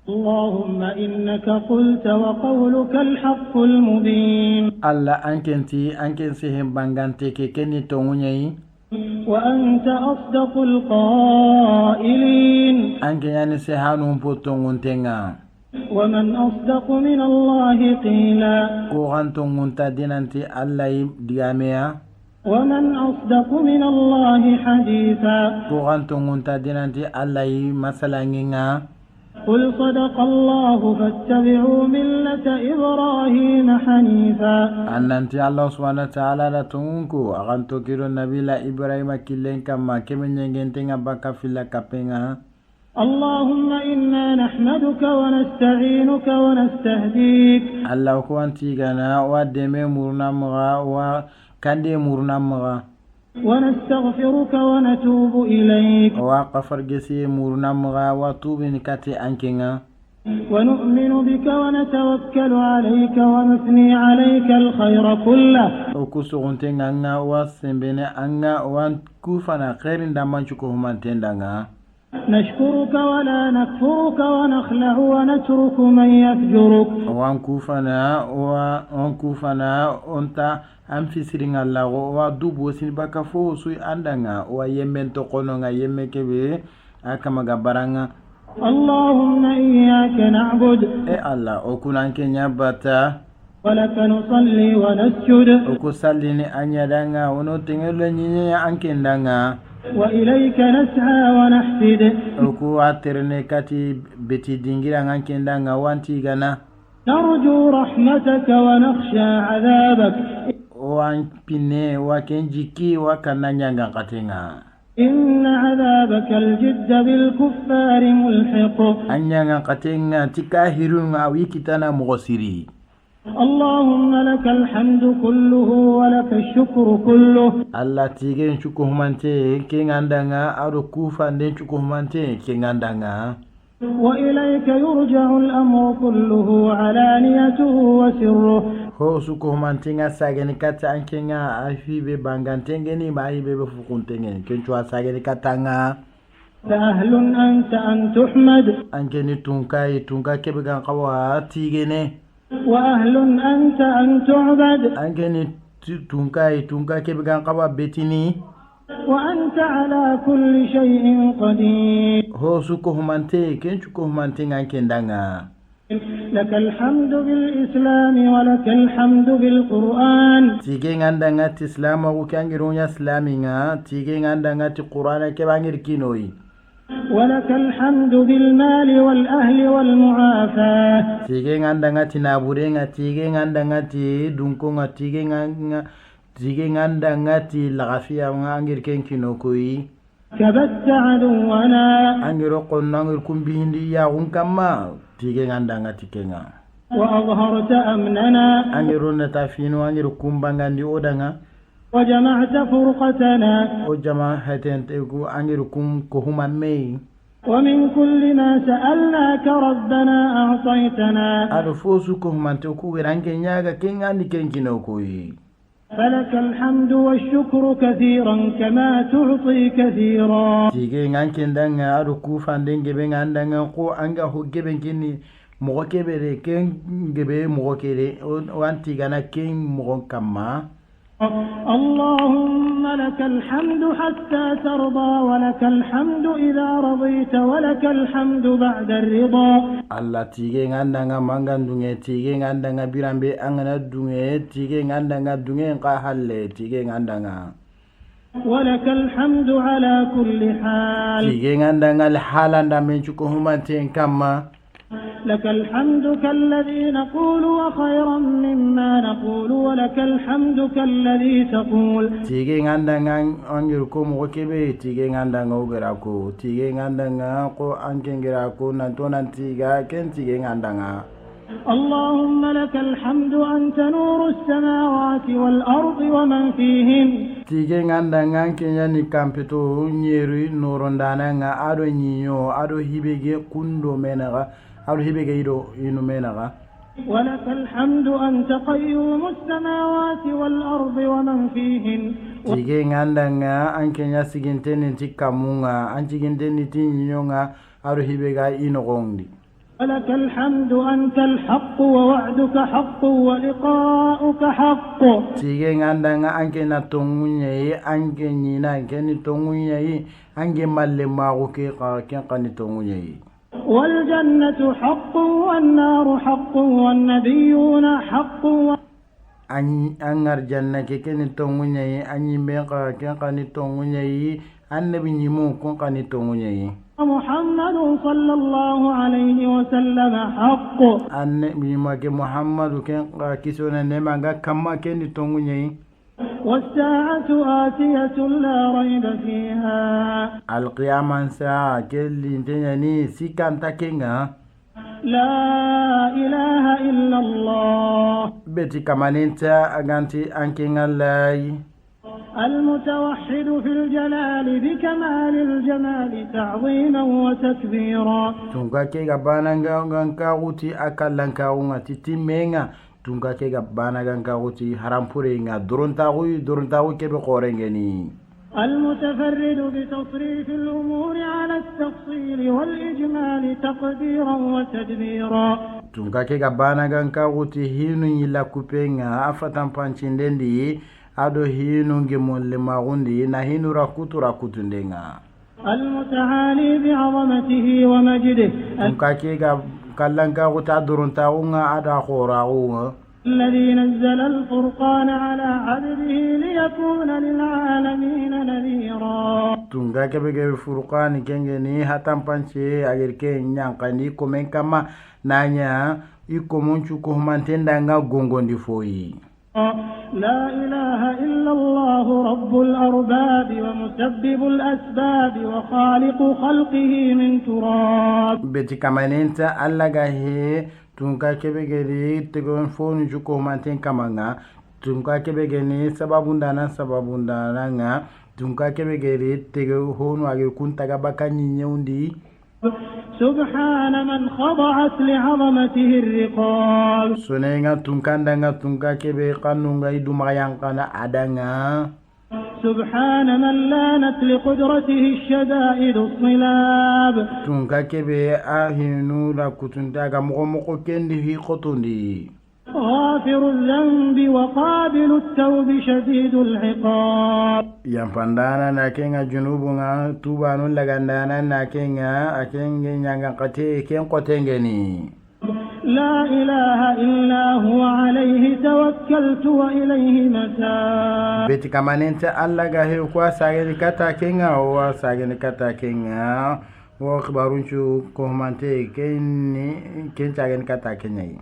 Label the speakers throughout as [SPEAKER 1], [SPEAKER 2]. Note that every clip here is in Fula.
[SPEAKER 1] اللهم إنك قلت وقولك الحق المبين
[SPEAKER 2] الله أنكن سهم بانغانتك كني تونيي
[SPEAKER 1] وأنت أصدق القائلين
[SPEAKER 2] أنكن يعني سهانون بوتون تنغا
[SPEAKER 1] ومن أصدق من الله قيلا
[SPEAKER 2] قوغانتون تدينانتي الله دياميا
[SPEAKER 1] ومن أصدق من الله حديثا
[SPEAKER 2] قوغانتون تدينانتي الله مسلانينا
[SPEAKER 1] قل صدق الله فاتبعوا ملة إبراهيم حنيفا
[SPEAKER 2] أننتي الله سبحانه وتعالى لتنكو أغانتو كيرو نبي لا إبراهيم كيلين كما كمن ينجنتين بكا في لكبينها
[SPEAKER 1] اللهم إنا نحمدك ونستعينك ونستهديك
[SPEAKER 2] الله كوانتي غنا ودمي مرنا مغا وكاندي مرنا مغا
[SPEAKER 1] ونستغفرك ونتوب إليك
[SPEAKER 2] وقفر جسي مرنا مغا وتوب نكاتي أنكينا
[SPEAKER 1] ونؤمن بك ونتوكل عليك ونثني عليك الخير كله
[SPEAKER 2] وكسونتين أنغا وسنبني أنغا وانكوفنا خير دامان شكوهمان تندنغا
[SPEAKER 1] نشكرك ولا نكفرك ونخلع ونترك من يفجرك
[SPEAKER 2] وانكوفنا أنت في سرين الله ودوب وسنبك فوسوي عندنا ويمن تقولنا يمكبي أكما غبرنا
[SPEAKER 1] اللهم إياك نعبد
[SPEAKER 2] الله أكون أنك نبتا
[SPEAKER 1] ولك نصلي ونسجد
[SPEAKER 2] وكسلني أن يدنا ونتنغلني أنك ندنا
[SPEAKER 1] وإليك نسعى ونحفد
[SPEAKER 2] وكو أترني كاتي بتي دينجيرا أنك ندنا وانتيغنا
[SPEAKER 1] نرجو رحمتك ونخشى عذابك
[SPEAKER 2] وان بني وكنجيكي وكنانيا قاتينا
[SPEAKER 1] إن عذابك الجد بالكفار ملحق
[SPEAKER 2] أنيا قاتينا تكاهرون ويكتنا مغسري
[SPEAKER 1] اللهم لك الحمد كله ولك الشكر كله
[SPEAKER 2] الله تيجين شكوهمانتي كين عندنا أركوفا ندين شكوهمانتي كين عندنا
[SPEAKER 1] وإليك يرجع الأمر كله علانيته وسره
[SPEAKER 2] هو شكوهمانتي ساجني كاتا أنكينا أفي ببانغانتيني باي بفوكونتيني كنتوا ساجني كاتانا
[SPEAKER 1] فأهل أنت أن تحمد
[SPEAKER 2] أنكني تونكاي كبغان قوا تيجيني
[SPEAKER 1] وأهل أنت أن تعبد
[SPEAKER 2] أنكني تونكاي كبغان قوا بيتيني
[SPEAKER 1] وأنت على كل شيء قدير
[SPEAKER 2] هو سكوهمانتي كن سكوهمانتي أنكندانا
[SPEAKER 1] لك الحمد بالإسلام ولك الحمد بالقرآن
[SPEAKER 2] تيجين عندنا تسلام وكانغيرون إسلامنا تيجين عندنا القرآن كبانغير كينوي
[SPEAKER 1] ولك الحمد بالمال والأهل والمعافاة
[SPEAKER 2] تيجين عندنا تنابورينا تيجين عندنا تي دونكونا تيجين عندنا تي العافية وانغير كينوكوي
[SPEAKER 1] كبت عدونا
[SPEAKER 2] أنغير قلنا أنغير كمبيندي يا ونكما تيجين عندنا تيكينا
[SPEAKER 1] وأظهرت أمننا
[SPEAKER 2] أنغير نتافينو أنغير كمبانغاندي أودانا
[SPEAKER 1] وجمعت فرقتنا
[SPEAKER 2] وجماعتين تيجو أنغير كهما مي
[SPEAKER 1] ومن كل ما سألناك ربنا أعطيتنا
[SPEAKER 2] أرفوسكم من تكوير أنك نياغا كين عندي كين كينوكوي
[SPEAKER 1] فلك الحمد والشكر كثيرا كما تعطي كثيرا
[SPEAKER 2] تيجي أنك ندعنا أركو فاندين جبين عندنا قو أنغا هو جبين كيني مغوكبري كين جبين مغوكيري وانتي غانا كين مغوكما
[SPEAKER 1] اللهم لك الحمد حتى ترضى ولك الحمد إذا رضيت ولك الحمد بعد الرضا
[SPEAKER 2] الله تيجي عندنا مانغان دونغي تيجي عندنا بيرامبي أنغنا دونغي تيجي عندنا دونغي قاهل تيجي عندنا
[SPEAKER 1] ولك الحمد على كل حال
[SPEAKER 2] تيجي عندنا الحال عندما نشوفهم تين كما
[SPEAKER 1] لك الحمد كالذي نقول وخيرا مما نقول ولك الحمد كالذي تقول
[SPEAKER 2] تيجي عندنا أنجركم وكبي تيجي عندنا وغراكو تيجي عندنا قو أنجراكو نانتون تيجا كن تيجي عندنا
[SPEAKER 1] اللهم لك الحمد أنت نور السماوات والأرض ومن فيهن
[SPEAKER 2] تيجي عندنا كنيا نكامبتو نيري نورندانا أدو نيو أدو هيبيجي كندو منغا أدو هيبيجي ينو منغا
[SPEAKER 1] ولك الحمد أنت قيوم السماوات والأرض ومن فيهن
[SPEAKER 2] تيجي عندنا أنكنيا سيجنتين تيكامونغا أنتيجنتين تينيونغا أدو هيبيجي ينو غوندي
[SPEAKER 1] ولك الحمد أنت الحق ووعدك حق ولقاؤك حق
[SPEAKER 2] sige ngandanga anke na tongunye anke nyina anke ni tongunye anke malle mago ke kan ni tongunye
[SPEAKER 1] والجنة حق والنار حق والنبيون حق
[SPEAKER 2] angar janna ke ni tongunye anyi me kan ni tongunye annabi nyimu kan ni tongunye
[SPEAKER 1] محمد صلى الله عليه وسلم حق
[SPEAKER 2] annabi make muhammadu ken kisona ne manga kamma ken ni tongunye
[SPEAKER 1] والساعة آتية لا ريب فيها
[SPEAKER 2] القيامة ساعة كل تنيني سيكان تاكينغا
[SPEAKER 1] لا إله إلا الله
[SPEAKER 2] بيتي كمان انت أغانتي أنكينغا لاي
[SPEAKER 1] المتوحد في الجلال بكمال الجمال تعظيما وتكبيرا
[SPEAKER 2] تونغا كيغا بانانغا غانكاوتي أكالانكاونغا تتيمينغا tunga ke gabbana ganka wuti harampure nga dorontagu kebe qorengeni
[SPEAKER 1] المتفرد بتصريف الأمور على التفصيل والإجمال تقديرا وتدبيرا
[SPEAKER 2] tunga ke gabbana ganka wuti hinu yila kupenga afatan panchindendi ado hinu ngemolle magundi na hinu rakutundenga
[SPEAKER 1] المتعالي بعظمته ومجده
[SPEAKER 2] tunga ke kallanka wuta dorontagu nga ada khoragu
[SPEAKER 1] الذي نزل الفرقان على عبده ليكون للعالمين نذيرا
[SPEAKER 2] tunga kebe furqani kengeni hatam panche agirke nyankani komen kama nanya ikomonchu ko mantenda nga gongondi foyi
[SPEAKER 1] لا إله إلا الله رب الأرباب ومسبب الأسباب وخالق خلقه من تراب
[SPEAKER 2] beti kamanenta allaga he tunga kebe geri tegon fonu juko manten kamanga tunga kebe geni sababundana nga tunga kebe geri tego honu agir kuntaga bakanyi nyeundi
[SPEAKER 1] سبحان من خضعت لعظمته الرقاب
[SPEAKER 2] sonenga tunkandanga tunga kebe kanunga idumayankana adanga
[SPEAKER 1] سبحان من لانت لقدرته الشدائد الصلاب
[SPEAKER 2] tunga kebe ahinu la kutundaga moko kendi hi qotundi
[SPEAKER 1] غافر الذنب وقابل التوب شديد العقاب
[SPEAKER 2] yampandana na kenga junubunga tubanu lagandana na kenga akenge nyanga kate ken qotengeni
[SPEAKER 1] لا إله إلا هو عليه توكلت وإليه متاب
[SPEAKER 2] beti kamanenta allaga he kwa sageni kata kenga wa sageni kata kenga wa khibarunchu kohmante ken sageni kata kenyi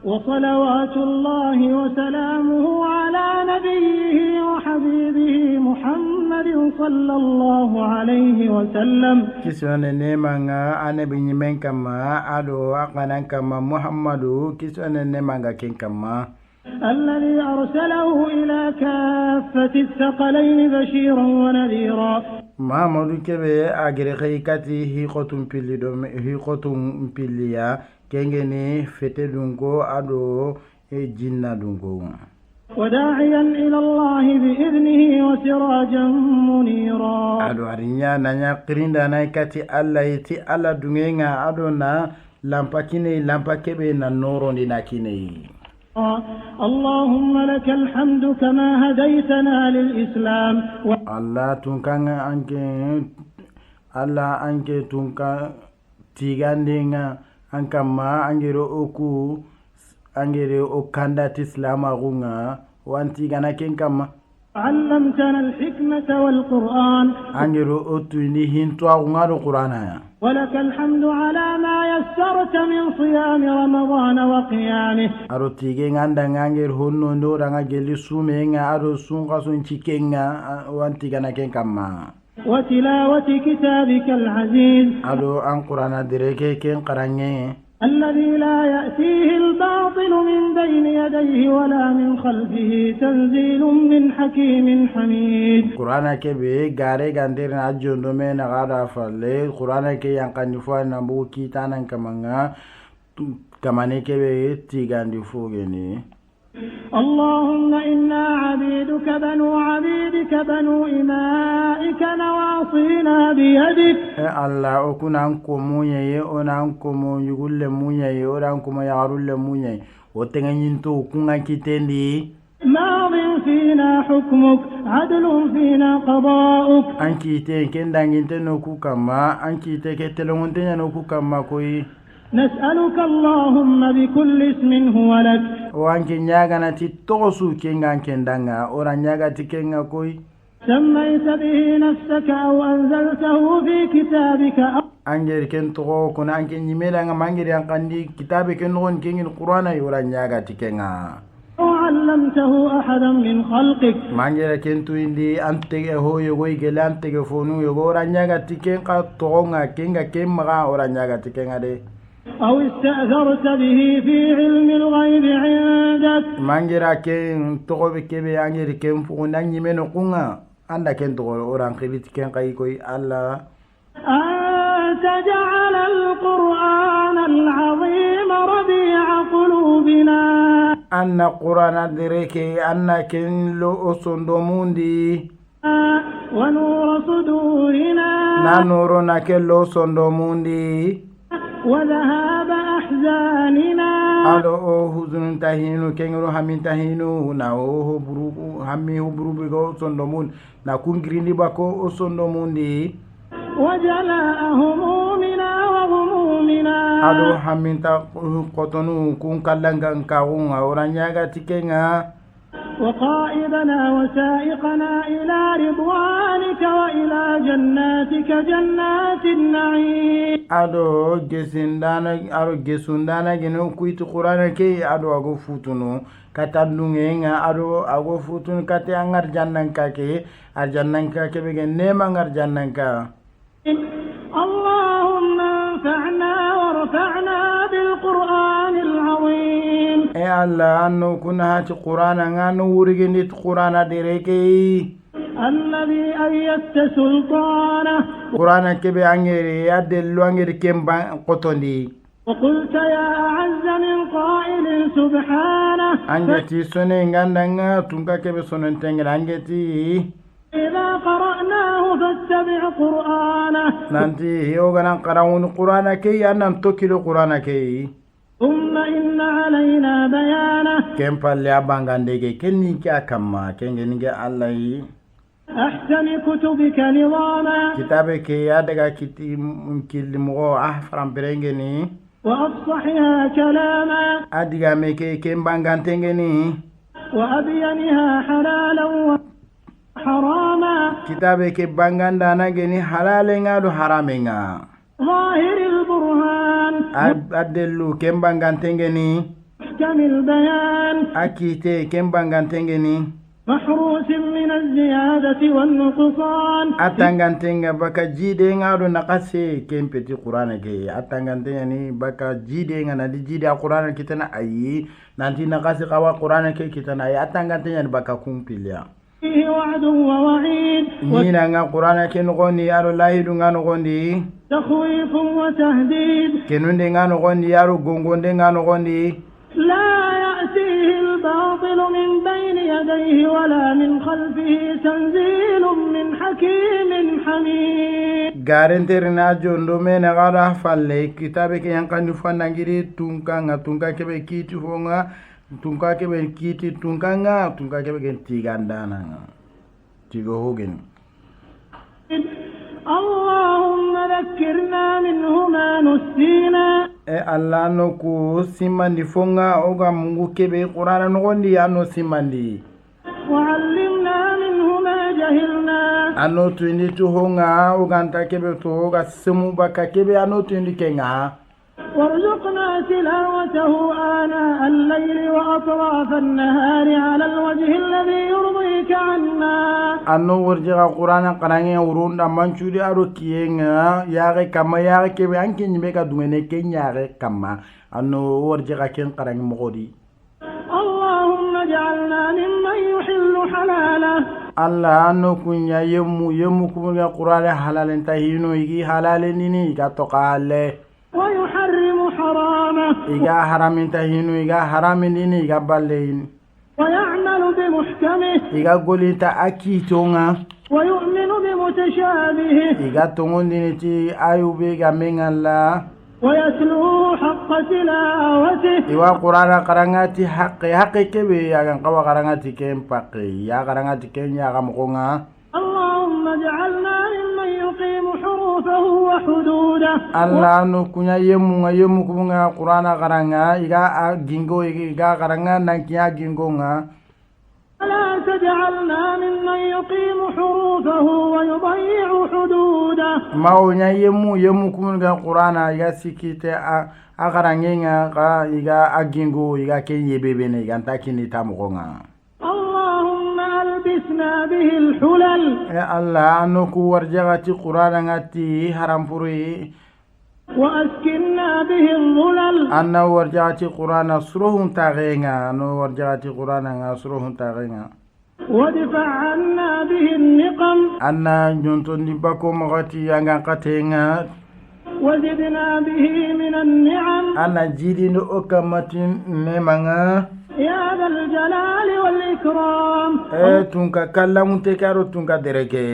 [SPEAKER 1] وصلوات الله وسلامه على نبيه وحبيبه محمد صلى الله عليه وسلم
[SPEAKER 2] kisone nemanga anabi nyimen kama ado akanan kama muhammadu kisone nemanga ken kama
[SPEAKER 1] الذي أرسله إلى كافة الثقلين بشيرا ونذيرا
[SPEAKER 2] محمد كبه أجر خيكاتي هي قطن بليا كنغني فتدونكو أدو جنة دونكو
[SPEAKER 1] وداعيا إلى الله بإذنه وسراجا منيرا
[SPEAKER 2] أدو أرنيا نانيا قريندا نايكاتي ألا يتي ألا دونغينا أدو نا لامبا كبه نانورو ناكيني
[SPEAKER 1] اللهم لك الحمد كما هديتنا للإسلام
[SPEAKER 2] الله تنكان أنك تنكا تيغاندينا أنك ما أنجرو أكو أنجرو أكاندا تسلاما غونا وانتي غانا كين كما
[SPEAKER 1] علمتنا الحكمة والقرآن
[SPEAKER 2] أنجرو أتويني هنتوا غونا القرآن
[SPEAKER 1] ولك الحمد على ما يسرت من صيام رمضان وقيامه
[SPEAKER 2] أرو تيغي غاندا غانجر هونو ندورا غالي سومي أرو سونغا سونشيكينغا وانتي غانا كين كما
[SPEAKER 1] وتلاوة كتابك العزيز
[SPEAKER 2] أرو أن قرآن دريكي كين قرانيه
[SPEAKER 1] الذي لا يأتيه الباطل من بين يديه ولا من خلفه تنزيل من حكيم حميد
[SPEAKER 2] قرآن كبي غاري غاندير ناجون دومين غادا فالي قرآن كي ينقاني فوا نبو كي تانان كمانغا كماني كبي تيغاندي فوغيني
[SPEAKER 1] اللهم إنا عبيدك بنو عبيدك بنو إمائك نواصينا بيدك.
[SPEAKER 2] الله أكون أنكم مونيي أنكم يقول مونيي أنكم يعرول مونيي وتنينتو كنا كتندي.
[SPEAKER 1] ماض فينا حكمك عدل فينا قضاؤك.
[SPEAKER 2] أنكيتين كندانجنتين نوكو كما أنكيتين كتلونتين نوكو كما كوي.
[SPEAKER 1] نسألك اللهم بكل اسم هو لك.
[SPEAKER 2] وانكي نياغانا تتوسو كينغان كندانغا أورا نياغا تكينغا كوي.
[SPEAKER 1] سميت به نفسك أو أنزلته في كتابك
[SPEAKER 2] أنجر كنتو كنا أنكي نيميلا مانجر ينقندي كتابك نغن كينغ القرآن يورا نياغا تكينغا
[SPEAKER 1] أو علمته أحدا من خلقك.
[SPEAKER 2] مانجر كنتو إندي أنتك هو يغوي جلي أنتك فونو يغورا نياغا تكينغا تغنغا كينغا كيمغا أورا نياغا تكينغا دي.
[SPEAKER 1] أو استأثرت به في علم الغيب عندك.
[SPEAKER 2] مانجرا كن تغوي كبي أنجر كن فونا نيمينو كونغا أندا كن تغوي أوران خليت كن قايكوي الله.
[SPEAKER 1] أن تجعل القرآن العظيم ربيع قلوبنا.
[SPEAKER 2] أن قرآن دريكي أن كن لو أصندوموندي
[SPEAKER 1] ونور صدورنا.
[SPEAKER 2] نانورنا كن لو أصندوموندي
[SPEAKER 1] وذهاب أحزاننا.
[SPEAKER 2] ألو هزن تهينو كنغرو همين تهينو ناو بروبو همي بروبو صندومون نكون غريني باكو صندوموندي.
[SPEAKER 1] وجلاء همومنا وغمومنا.
[SPEAKER 2] ألو همين تا قطنو كون كالنغان كاون أورانياغا تكينغا.
[SPEAKER 1] وقائدنا وسائقنا إلى رضوانك وإلى جناتك جنات النعيم.
[SPEAKER 2] أدو جسندانا جنو كويت قرآن كي أدو أغو فوتونو كتادونغا أدو أغو فوتونو كتي أنغر جننكا كي أرجننكا كي بيجي نيم أنغر جننكا.
[SPEAKER 1] اللهم انفعنا وارفعنا بالقرآن العظيم.
[SPEAKER 2] إي الله أنو كنا هاتي قرآن أنو ورغنيت قرآن ديريكي
[SPEAKER 1] الذي أيدت سلطانه.
[SPEAKER 2] قرآن كبي أنجري يدلو أنجري كم قطندي.
[SPEAKER 1] وقلت يا أعز من قائل سبحانه.
[SPEAKER 2] أنجتي سنين غندنا تنكا كبي سنين تنجل أنجتي.
[SPEAKER 1] إذا قرأناه فاتبع قرآنه.
[SPEAKER 2] نانتي يوغنا قرأون قرآن كي أنم توكيلو قرآن كي.
[SPEAKER 1] ثم إن علينا بيانه.
[SPEAKER 2] كم فالي أبانغانديكي كنيكي أكما كنيكي الله.
[SPEAKER 1] أحسن كتبك نظاما.
[SPEAKER 2] كتابك يادغا كتي مغو أحفرام برنجني.
[SPEAKER 1] وأفصحها كلاما.
[SPEAKER 2] أدغا ميكي كم بانغانتنجني.
[SPEAKER 1] وأبينها حلالا وحراما.
[SPEAKER 2] كتابك بانغاندانا جني حلالنا دو حرامنا.
[SPEAKER 1] ظاهر البرهان.
[SPEAKER 2] أدلو كم بانغانتنجني.
[SPEAKER 1] محكم البيان.
[SPEAKER 2] أكيتي كم بانغانتنجني.
[SPEAKER 1] محروس من الزيادة والنقصان.
[SPEAKER 2] أتانغانتنغا بكا جيدينغا دو نقاسي كم بيتي قرآن كي أتانغانتنغا ني بكا جيدينغا ندي جيدي قرآن كتنا أي نانتي نقاسي قوا قرآن كي كتنا أي أتانغانتنغا بكا كومبيليا.
[SPEAKER 1] فيه وعد ووعيد.
[SPEAKER 2] نينا قرآن كي نغني أرو لاهي دونغا نغني.
[SPEAKER 1] تخويف وتهديد.
[SPEAKER 2] كنوندينغا نغني أرو غونغوندينغا نغني.
[SPEAKER 1] لا يأتيه الباطل من بين يديه ولا من خلفه تنزيل من حكيم حميد.
[SPEAKER 2] غارنترنا جوندو مين غارا فالي كتابك ينقن فنانجري تونكا كبه كيتي فونغا تونكا كبه كيتي تونكا كبه كنتي غاندانا تيغو هوغن.
[SPEAKER 1] اللهم ذكرنا منه ما نسينا.
[SPEAKER 2] Allah no ku simandi fonga oga mungu kebe qur'ana no gondi anno simandi.
[SPEAKER 1] وعلمنا منه ما جهلنا.
[SPEAKER 2] Anno tuindi tu honga oga anta kebe to oga semu baka kebe anno tuindi kenga.
[SPEAKER 1] وارزقنا تلاوته آناء الليل وأطراف النهار على الوجه الذي يرضيك عنا.
[SPEAKER 2] Anno warjiga qur'ana qarange urunda manchudi aro kiyenga yare kama yare kebe anke nyime ka dumene kenyare kama anno warjiga ken qarange mogodi.
[SPEAKER 1] اللهم اجعلنا ممن يحل حلاله.
[SPEAKER 2] Allah anno kunya yemu kunya qur'ana halalen tahino igi halalen nini ka to qale.
[SPEAKER 1] ويحرم حرامه.
[SPEAKER 2] إيجا حرام تهينو إيجا حرام ديني إيجا بالين.
[SPEAKER 1] محكمه
[SPEAKER 2] iga golinta akitonga
[SPEAKER 1] ويؤمن بمتشابهه
[SPEAKER 2] iga tongondiniti ayube ga mengalla
[SPEAKER 1] ويتلو حق تلاوته
[SPEAKER 2] iwa qur'ana qarangati haqqi kebe agan qawa qarangati kem paqi ya qarangati kenya gamukonga
[SPEAKER 1] اللهم اجعلنا ممن يقيم حروفه وحدوده
[SPEAKER 2] Allah no kunya yemu kunga qur'ana qaranga iga gingo iga qaranga nankiya gingonga
[SPEAKER 1] ولا تجعلنا ممن يقيم حروفه ويضيع حدوده
[SPEAKER 2] maunya yemu kunga qur'ana iga sikite agarangenga ga iga agingo iga kenye bebene iga ntakini tamukonga
[SPEAKER 1] اللهم ألبسنا به الحلل
[SPEAKER 2] Allah no ku warjagati qur'ana ngati harampuri
[SPEAKER 1] وأسكننا به الظلل
[SPEAKER 2] anna warjagati qur'ana suruhun tagenga no warjagati qur'ana nga suruhun tagenga
[SPEAKER 1] وادفع عنا به النقم
[SPEAKER 2] anna nyontondi bako magati anga katenga
[SPEAKER 1] وزدنا به من النعم
[SPEAKER 2] anna jidi no okamatin nemanga
[SPEAKER 1] يا ذا الجلال والإكرام
[SPEAKER 2] tunka kallamunte karo tunka dereke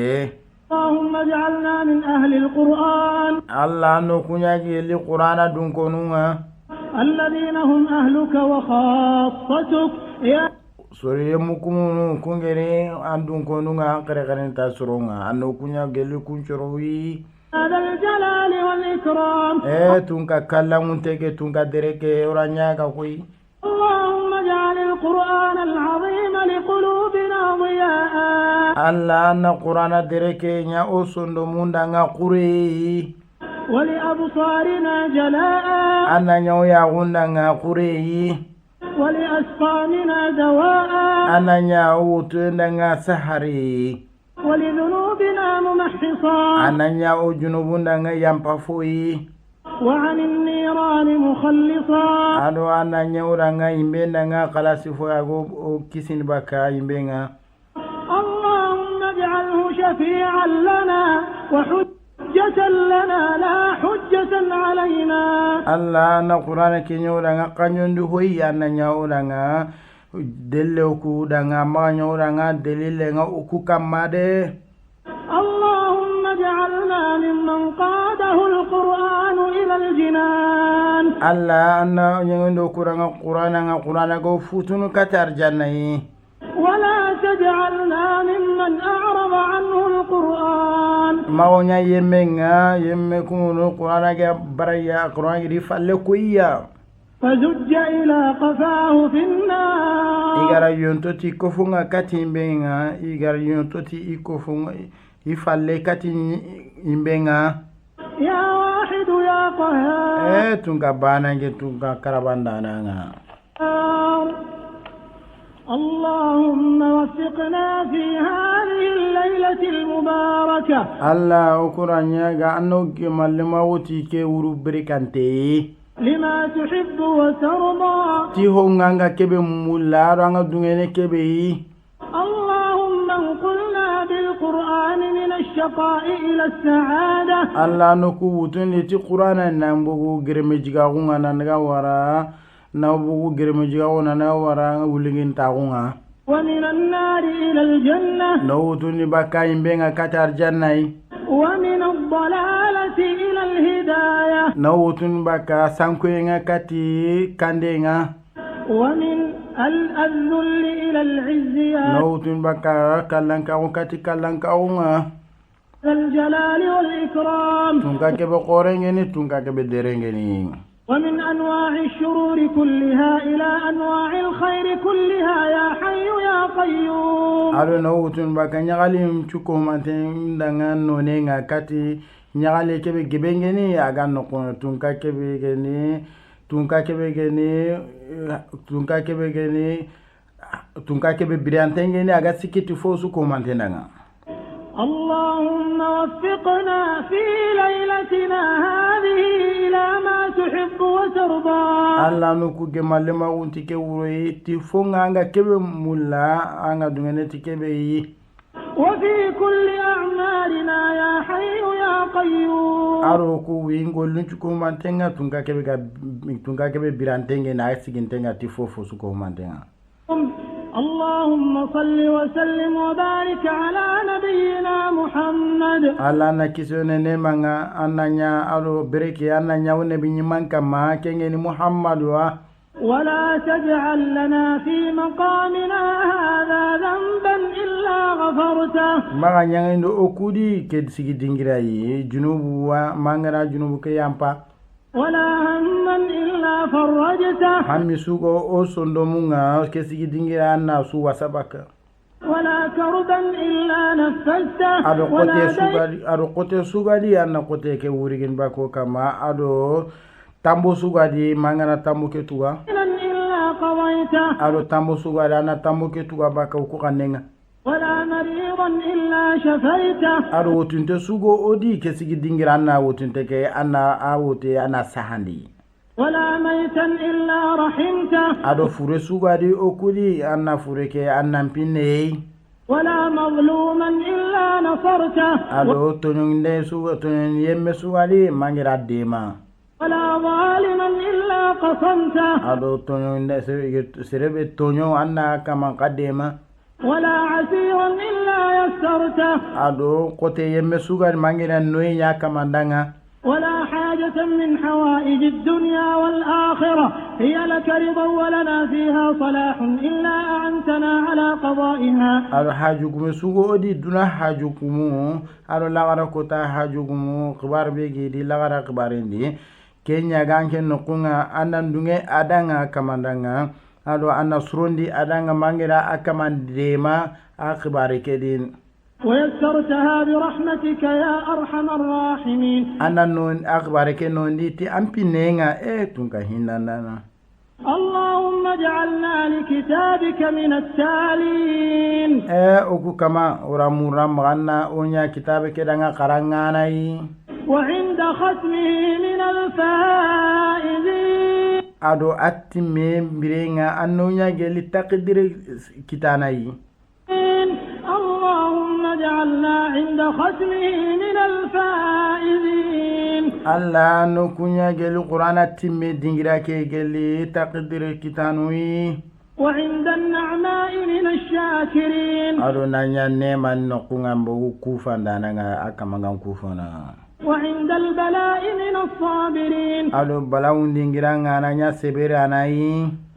[SPEAKER 1] اللهم اجعلنا من أهل القرآن
[SPEAKER 2] Allah no kunyagi li qur'ana dun konunga
[SPEAKER 1] الذين هم أهلك وخاصتك يا
[SPEAKER 2] sore mukumunu kungere andun konunga kare kare ta suronga anno kunyagi li kunchorowi
[SPEAKER 1] ذا الجلال والإكرام
[SPEAKER 2] tunka kallamunte ke tunka dereke oranya ka koi
[SPEAKER 1] اللهم اجعل القرآن العظيم لقلوبنا ضياء
[SPEAKER 2] Allah na qur'ana dereke nya osondo munda nga qurei
[SPEAKER 1] ولأبصارنا جلاء
[SPEAKER 2] anna nyaw ya gunda nga qurei
[SPEAKER 1] ولأسقامنا دواء
[SPEAKER 2] anna nyaw tunda nga sahari
[SPEAKER 1] ولذنوبنا ممحصا
[SPEAKER 2] anna nyaw junubunda nga yampafoi
[SPEAKER 1] وعن النيران مخلصا
[SPEAKER 2] ado anna nyaw nga imbenda nga kalasifo ago kisin baka imbenga
[SPEAKER 1] اللهم اجعله شفيعا لنا وحجة لنا لا حجة علينا
[SPEAKER 2] Allah na qur'ana ke nyaw nga kanyondi hoyi anna nyaw nga delle ku danga ma nyaw nga delile nga ku kamade
[SPEAKER 1] اللهم اجعلنا ممن قاده القرآن إلى الجنان
[SPEAKER 2] Allah anna nyaw qur'ana nga qur'ana go futunu katar jannai
[SPEAKER 1] ولا تجعلنا ممن أعرض عنه القرآن
[SPEAKER 2] mawnya yemme kunu qur'ana ga baraya qur'ana di falle kuya
[SPEAKER 1] فزج إلى قفاه في النار
[SPEAKER 2] igara yontoti kofunga kati imbenga igara yontoti ikofunga ifalle kati imbenga
[SPEAKER 1] يا واحد يا قهار
[SPEAKER 2] tunga banange tunga karabandana nga
[SPEAKER 1] اللهم وفقنا في هذه الليلة المباركة
[SPEAKER 2] Allah ukuranya ga anno gemallema woti ke wuru berikante
[SPEAKER 1] لما تحب وترضى
[SPEAKER 2] ti honganga kebe mularo anga dungene kebe
[SPEAKER 1] اللهم انقلنا بالقرآن من الشقاء إلى السعادة
[SPEAKER 2] Allah no ku wutun ti qur'ana nambugo germe jiga gunga nanga wara na bugu germe jiga wona na wara wulingin tagunga
[SPEAKER 1] ومن النار إلى الجنة
[SPEAKER 2] no wutun baka imbenga katar jannai
[SPEAKER 1] ومن الضلالة إلى الهداية
[SPEAKER 2] no wutun baka sankuenga kati kandenga
[SPEAKER 1] ومن الذل إلى العز يا
[SPEAKER 2] no wutun baka kallanka kati kallanka unga
[SPEAKER 1] ذا الجلال والإكرام
[SPEAKER 2] tunga kebe qorengeni tunga kebe derengeni
[SPEAKER 1] ومن أنواع الشرور كلها إلى أنواع الخير كلها يا حي يا قيوم
[SPEAKER 2] ado no wutun baka nyagali mchuko manten ndanga nonenga kati nyagali kebe gebengeni aga no kono tunga kebe geni tunga kebe briantengeni aga sikiti fosu ko mantendanga
[SPEAKER 1] اللهم وفقنا في ليلتنا هذه إلى ما تحب وترضى
[SPEAKER 2] Allah no ku gemallema wunti ke wuro ti fonga anga kebe mulla anga dungene ti kebe yi
[SPEAKER 1] وفي كل أعمالنا يا حي يا قيوم
[SPEAKER 2] aro ku wingo lunchu ko mantenga tunga kebe birantenge na sigintenga ti fofo su ko mantenga
[SPEAKER 1] اللهم صل وسلم وبارك على نبينا محمد
[SPEAKER 2] Allah na kisone ne manga ananya aro bereke ananya wone binyiman kama kengeni Muhammad wa
[SPEAKER 1] ولا تجعل لنا في مقامنا هذا ذنبا إلا غفرته
[SPEAKER 2] maga nyangendo okudi ke sigi dingirai junubu wa mangara junubu ke yampa
[SPEAKER 1] ولا هما إلا فرجته
[SPEAKER 2] hammi sugo o sondomunga ke sigi dingira na su wasabaka
[SPEAKER 1] ولا كربا إلا نفسته
[SPEAKER 2] ado kote sugadi anna kote ke wurigin bako kama ado tambo sugadi mangana tambo ke tuga
[SPEAKER 1] إلا قضيته
[SPEAKER 2] ado tambo sugadi anna tambo ke tuga baka ku kanenga
[SPEAKER 1] ولا مريضا إلا شفيته
[SPEAKER 2] ado wotunte sugo odi ke sigi dingira anna wotunte ke anna awote anna sahandi
[SPEAKER 1] ولا ميتا إلا رحمته
[SPEAKER 2] ado fure sugadi okuli anna fure ke anna pinne
[SPEAKER 1] ولا مظلوما إلا نصرته
[SPEAKER 2] ado tonde sugo ton yemme sugadi mangira dema
[SPEAKER 1] ولا ظالما إلا قصمته
[SPEAKER 2] ado tonde serebe tonyo anna kama kadema
[SPEAKER 1] ولا عسيرا إلا يسرته
[SPEAKER 2] ado kote yemme sugadi mangira noya kama ndanga
[SPEAKER 1] ولا حاجة من حوائج الدنيا والآخرة هي لك رضا ولنا فيها صلاح إلا أعنتنا على قضائها
[SPEAKER 2] ado hajukumu sugo odi duna hajukumu ado lagara kota hajukumu kibar begi di lagara kibarendi kenya ganke nokunga anandunge adanga kamandanga ado anna surondi adanga mangira akamandema akibare kedin
[SPEAKER 1] ويسرتها برحمتك يا أرحم الراحمين
[SPEAKER 2] أنا نون أخبارك نون دي تي أمبينينغا تونكا هينانا
[SPEAKER 1] اللهم اجعلنا لكتابك من التالين
[SPEAKER 2] أكو كما ورامو رام غانا أونيا كتابك دانا قرانغاناي
[SPEAKER 1] وعند ختمه من الفائزين
[SPEAKER 2] أدو أتمي برينغا أنونيا جلي تقدير كتاناي
[SPEAKER 1] اللهم اجعلنا عند ختمه من الفائزين
[SPEAKER 2] الله نكونيا جلي قرآن تمي دينغراكي جلي تقدير كتانوي
[SPEAKER 1] وعند النعماء من الشاكرين
[SPEAKER 2] أدو نانيا نيما نكونغا مبو كوفا دانا أكامغا كوفانا
[SPEAKER 1] وعند البلاء من الصابرين
[SPEAKER 2] أدو بلاون دينغرانا نانيا سبيراناي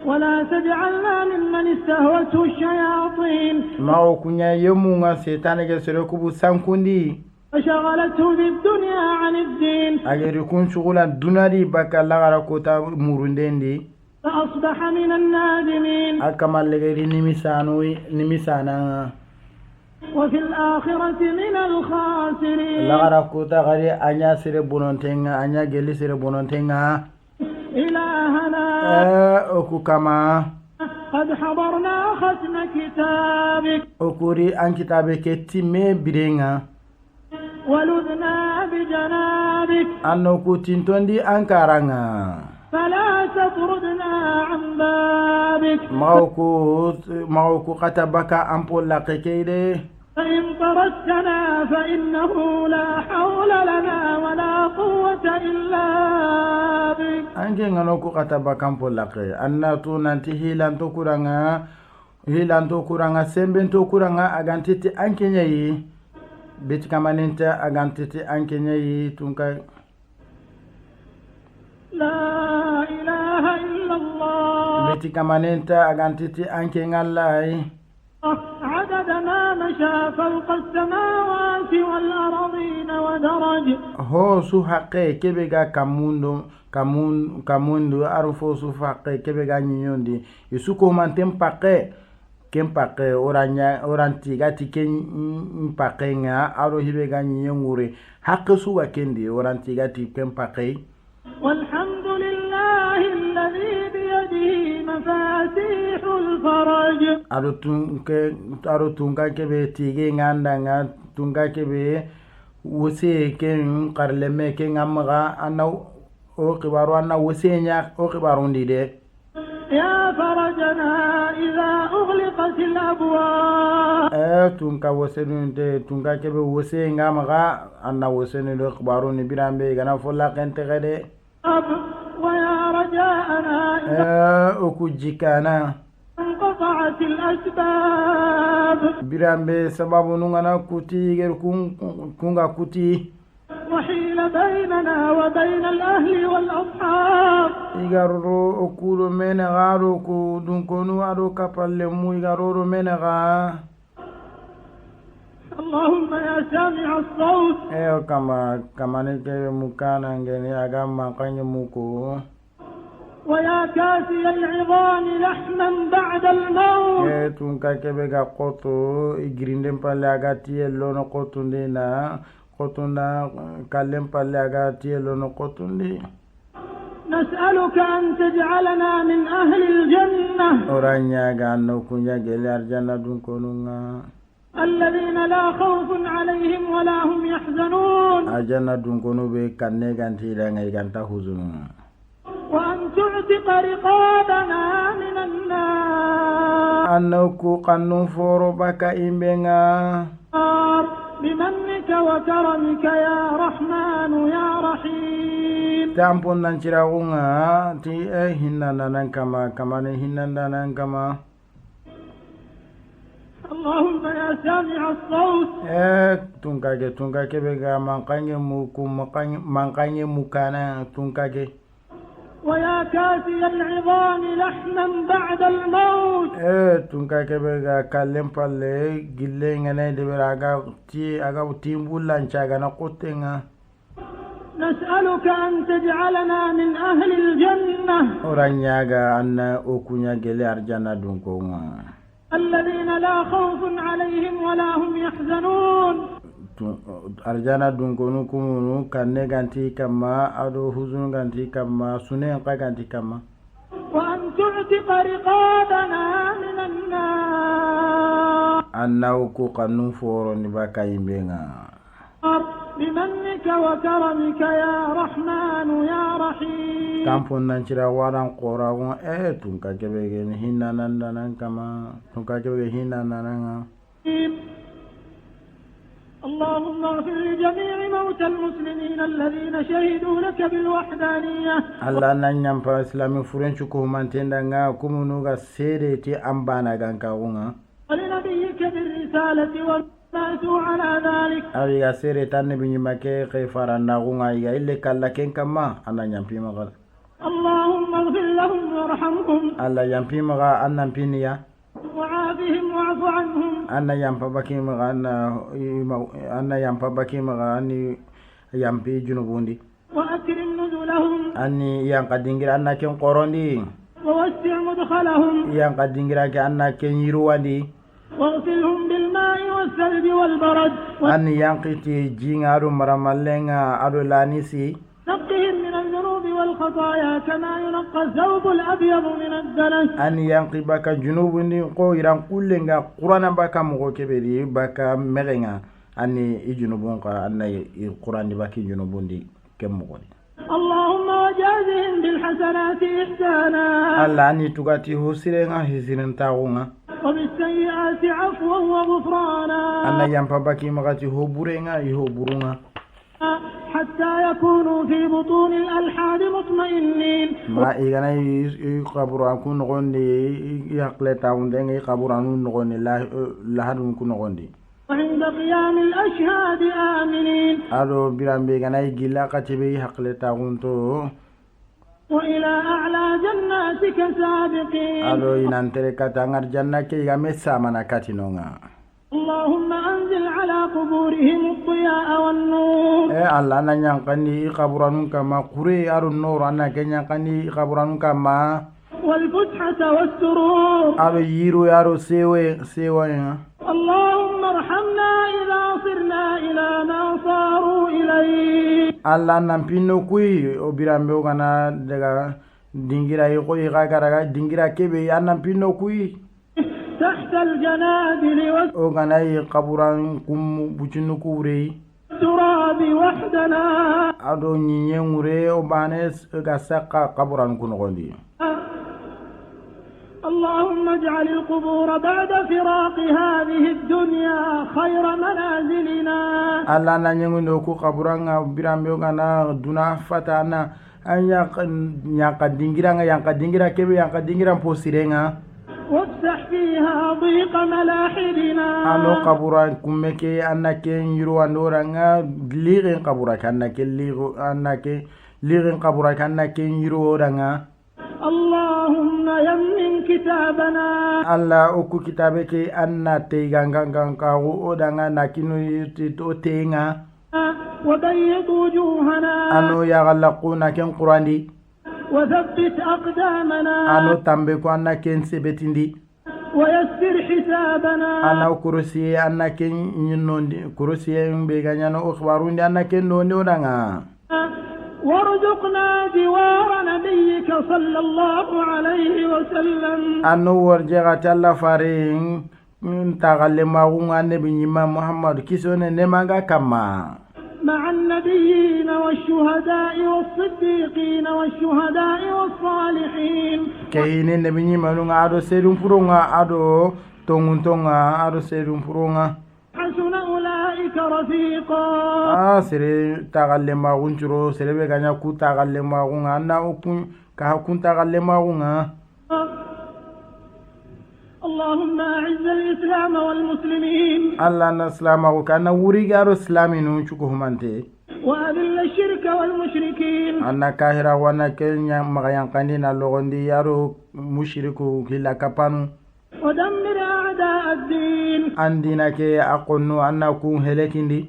[SPEAKER 1] ولا تجعلنا ممن استهوته الشياطين
[SPEAKER 2] ما كنا يومنا سيطانك سرقب سانكوندي
[SPEAKER 1] فشغلته بالدنيا عن الدين
[SPEAKER 2] أجر يكون شغلا دوناري بك لغرا كوتا موروندي
[SPEAKER 1] فأصبح من النادمين
[SPEAKER 2] أكمل لغيري نمسانا
[SPEAKER 1] وفي الآخرة من الخاسرين
[SPEAKER 2] لغرا كوتا غري أنيا سير بونونتينغا أنيا جلي سير بونونتينغا
[SPEAKER 1] إلهنا
[SPEAKER 2] أكو كما
[SPEAKER 1] قد حضرنا ختم كتابك
[SPEAKER 2] أكوري أن كتابك تيمي برينغا
[SPEAKER 1] ولذنا بجنابك
[SPEAKER 2] أنو كنتوندي أنكارانغا
[SPEAKER 1] فلا تطردنا عن بابك
[SPEAKER 2] ماوكو قتبك أمبول لقيكيدي
[SPEAKER 1] فإن طردتنا فإنه لا حول لنا ولا قوة إلا بك
[SPEAKER 2] anke ngano ko kataba kampo lake anna to nanti hilanto kuranga sembento kuranga agantiti anke nyayi beti kamanenta agantiti anke nyayi tunka
[SPEAKER 1] لا إله إلا الله
[SPEAKER 2] beti kamanenta agantiti anke ngallai
[SPEAKER 1] عدد ما مشى فوق السماوات والأرضين ودرج
[SPEAKER 2] ho su haqqe kebe ga kamundo arufo su haqqe kebe ga nyondi yusu ko mantem pakke oranti gati ken pakke nga aro hibe ga nyongure haqqe su ga kendi oranti gati ken pakke
[SPEAKER 1] والحمد لله الذي بيده مفاتيح الفرج
[SPEAKER 2] aro tunka kebe tige nganda nga tunka kebe wose ken qarleme ken amga ana o qibaru ana wosenya o qibaru ndide
[SPEAKER 1] يا فرجنا إذا أغلقت الأبواب
[SPEAKER 2] tunka wosenunde tunka kebe wosenga maga ana wosenu do qibaru ni birambe gana fola kente gade
[SPEAKER 1] ويا رجاءنا
[SPEAKER 2] okujikana
[SPEAKER 1] انقطع وانقطعت الأسباب
[SPEAKER 2] birambe sababu nungana kuti ger kunga kuti
[SPEAKER 1] وحيل بيننا وبين الأهل والأصحاب
[SPEAKER 2] igarro okulo mena garo ku dunkonu aro kapalle mu igarro mena ga
[SPEAKER 1] اللهم يا سامع الصوت
[SPEAKER 2] kama ne ke mukana ngene aga makanye muko
[SPEAKER 1] ويا كاسي العظام لحما بعد الموت
[SPEAKER 2] tunka kebe ga qoto igrinden palle aga tiello no qotunde na qotunda kallem palle aga tiello no qotunde
[SPEAKER 1] نسألك أن تجعلنا من أهل الجنة
[SPEAKER 2] oranya ga no kunya gele arjana dunkonunga
[SPEAKER 1] الذين لا خوف عليهم ولا هم يحزنون
[SPEAKER 2] arjana dunkonu be kanne ganti danga iganta huzunu
[SPEAKER 1] وأن تعتق رقابنا من النار
[SPEAKER 2] annaku qannun foro baka imbenga
[SPEAKER 1] بمنك وكرمك يا رحمن يا رحيم
[SPEAKER 2] tampon nan ciragunga ti hinnan kama ne hinnan nan kama
[SPEAKER 1] اللهم يا سامع الصوت
[SPEAKER 2] tunkake bega mankanye mukana tunkake
[SPEAKER 1] ويا كاسي العظام لحما بعد الموت
[SPEAKER 2] tunkake bega kallem palle gille ngene de beraga aga timbulan caga na qotenga
[SPEAKER 1] نسألك أن تجعلنا من أهل الجنة
[SPEAKER 2] oranyaga anna okunya gele arjana dunkonga
[SPEAKER 1] الذين لا خوف عليهم ولا هم يحزنون
[SPEAKER 2] arjana dunkonu kumunu kanne ganti kama ado huzun ganti kama sunen ka ganti kama
[SPEAKER 1] وأن تعتق رقابنا من النار
[SPEAKER 2] annauku qannun foro ni baka imbenga
[SPEAKER 1] بمنك وكرمك يا رحمن يا رحيم
[SPEAKER 2] tampon nan cira waran qoragun tunka kebe gen hinnanan danan kama tunka kebe hinnanan
[SPEAKER 1] اللهم اغفر لجميع موتى المسلمين الذين شهدوا لك بالوحدانية
[SPEAKER 2] Allah nan nyampa islami furenchu ko mantenda nga kumunu ga sede ti ambana ganka unga
[SPEAKER 1] ولنبيك بالرسالة وماتوا على ذلك
[SPEAKER 2] ari ga sede tanne binyi make kay faranda unga ya ille kala ken kama ana nyampi magal
[SPEAKER 1] اللهم اغفر لهم وارحمهم
[SPEAKER 2] Allah yampi maga annan piniya
[SPEAKER 1] وعافهم واعف عنهم
[SPEAKER 2] anna yampa baki maga anna yampa baki maga ani yampi junubundi
[SPEAKER 1] وأكرم نزلهم
[SPEAKER 2] anni yang kadingira anna ken qorondi
[SPEAKER 1] ووسع مدخلهم
[SPEAKER 2] yang kadingira ke anna ken yiruwandi
[SPEAKER 1] واغسلهم بالماء والثلج والبرد
[SPEAKER 2] anni yang qiti jingaru maramallenga ado lanisi
[SPEAKER 1] نقهم من الذنوب والخطايا كما ينقى الثوب الأبيض من الدنس
[SPEAKER 2] ani yanki baka junubundi ko iran kullenga qur'ana baka mo keberi baka merenga ani ijunubun ka anna qur'ani baki junubundi kemmo
[SPEAKER 1] اللهم وجازهم بالحسنات إحسانا
[SPEAKER 2] alla ani tugati hosirenga hisiren taunga
[SPEAKER 1] وبالسيئات عفوا وغفرانا
[SPEAKER 2] anna yampa baki magati hoburenga ihoburunga
[SPEAKER 1] حتى يكونوا في بطون الألحاد مطمئنين
[SPEAKER 2] ma igana qabura kun gondi yakle taundenga qabura nun gondi la hadun kun gondi
[SPEAKER 1] وعند قيام الأشهاد آمنين
[SPEAKER 2] ado birambe gana gilla katibe hakle taunto
[SPEAKER 1] وإلى أعلى جناتك سابقين
[SPEAKER 2] ado inantere katangar janna ke game samana katinonga
[SPEAKER 1] اللهم أنزل على قبورهم الضياء والنور
[SPEAKER 2] Allah na nyankani qaburanun kama qure arun nur anna kenyankani qaburanun kama
[SPEAKER 1] والفتحة والسرور
[SPEAKER 2] ado yiru yaro sewe
[SPEAKER 1] اللهم ارحمنا إذا صرنا إلى ما صاروا إليه
[SPEAKER 2] Allah nan pinno kui obirambe ogana daga dingira yiko igagara dingira kebe annan pinno kui
[SPEAKER 1] تحت الجنادل
[SPEAKER 2] ogana qaburan kum bucinu kure
[SPEAKER 1] والتراب وحدنا
[SPEAKER 2] ado nyinyengure obanes ga sakka qaburan kun gondi
[SPEAKER 1] اللهم اجعل القبور بعد فراق هذه الدنيا خير منازلنا
[SPEAKER 2] Allah na nyengundo ku qaburanga birambe ogana duna fatana anya nyaka dingira kebe yang kadingira posirenga
[SPEAKER 1] وافتح فيها ضيق ملاحدنا
[SPEAKER 2] ano kabura kummeke annake nyiru andoranga liren kabura kannake liren kabura kannake nyiru oranga
[SPEAKER 1] اللهم يمن كتابنا
[SPEAKER 2] alla oku kitabeke anna teiganga odanga nakinu to tenga
[SPEAKER 1] وبيض وجوهنا
[SPEAKER 2] ano ya galaquna ken qurandi
[SPEAKER 1] وثبت أقدامنا
[SPEAKER 2] ano tambe ko anna ken sebetindi
[SPEAKER 1] ويسر حسابنا
[SPEAKER 2] ana kursi anna ken nyinondi kursi be ganyano akhbarundi anna ken nondi odanga
[SPEAKER 1] وارزقنا جوار نبيك صلى الله عليه وسلم
[SPEAKER 2] ano warjaga talla faring tagalle magunga nabi nyima muhammad kisone nemanga kama
[SPEAKER 1] مع النبيين والشهداء والصديقين والشهداء والصالحين
[SPEAKER 2] kayini nabi nyima lunga ado sedum purunga ado tonguntonga ado sedum purunga
[SPEAKER 1] حسن أولئك رفيقا
[SPEAKER 2] sere tagalle magunjuro sere be ganya ku tagalle magunga na ukun ka kun tagalle magunga
[SPEAKER 1] اللهم أعز الإسلام والمسلمين
[SPEAKER 2] alla na islama ko kana wuri garo islaminu chuko humante
[SPEAKER 1] وأذل الشرك والمشركين
[SPEAKER 2] anna kahira wana kenya magayan kanina logondi yaro mushriku kila kapanu
[SPEAKER 1] ودمر أعداء الدين
[SPEAKER 2] andina ke aqonno anna kun helekindi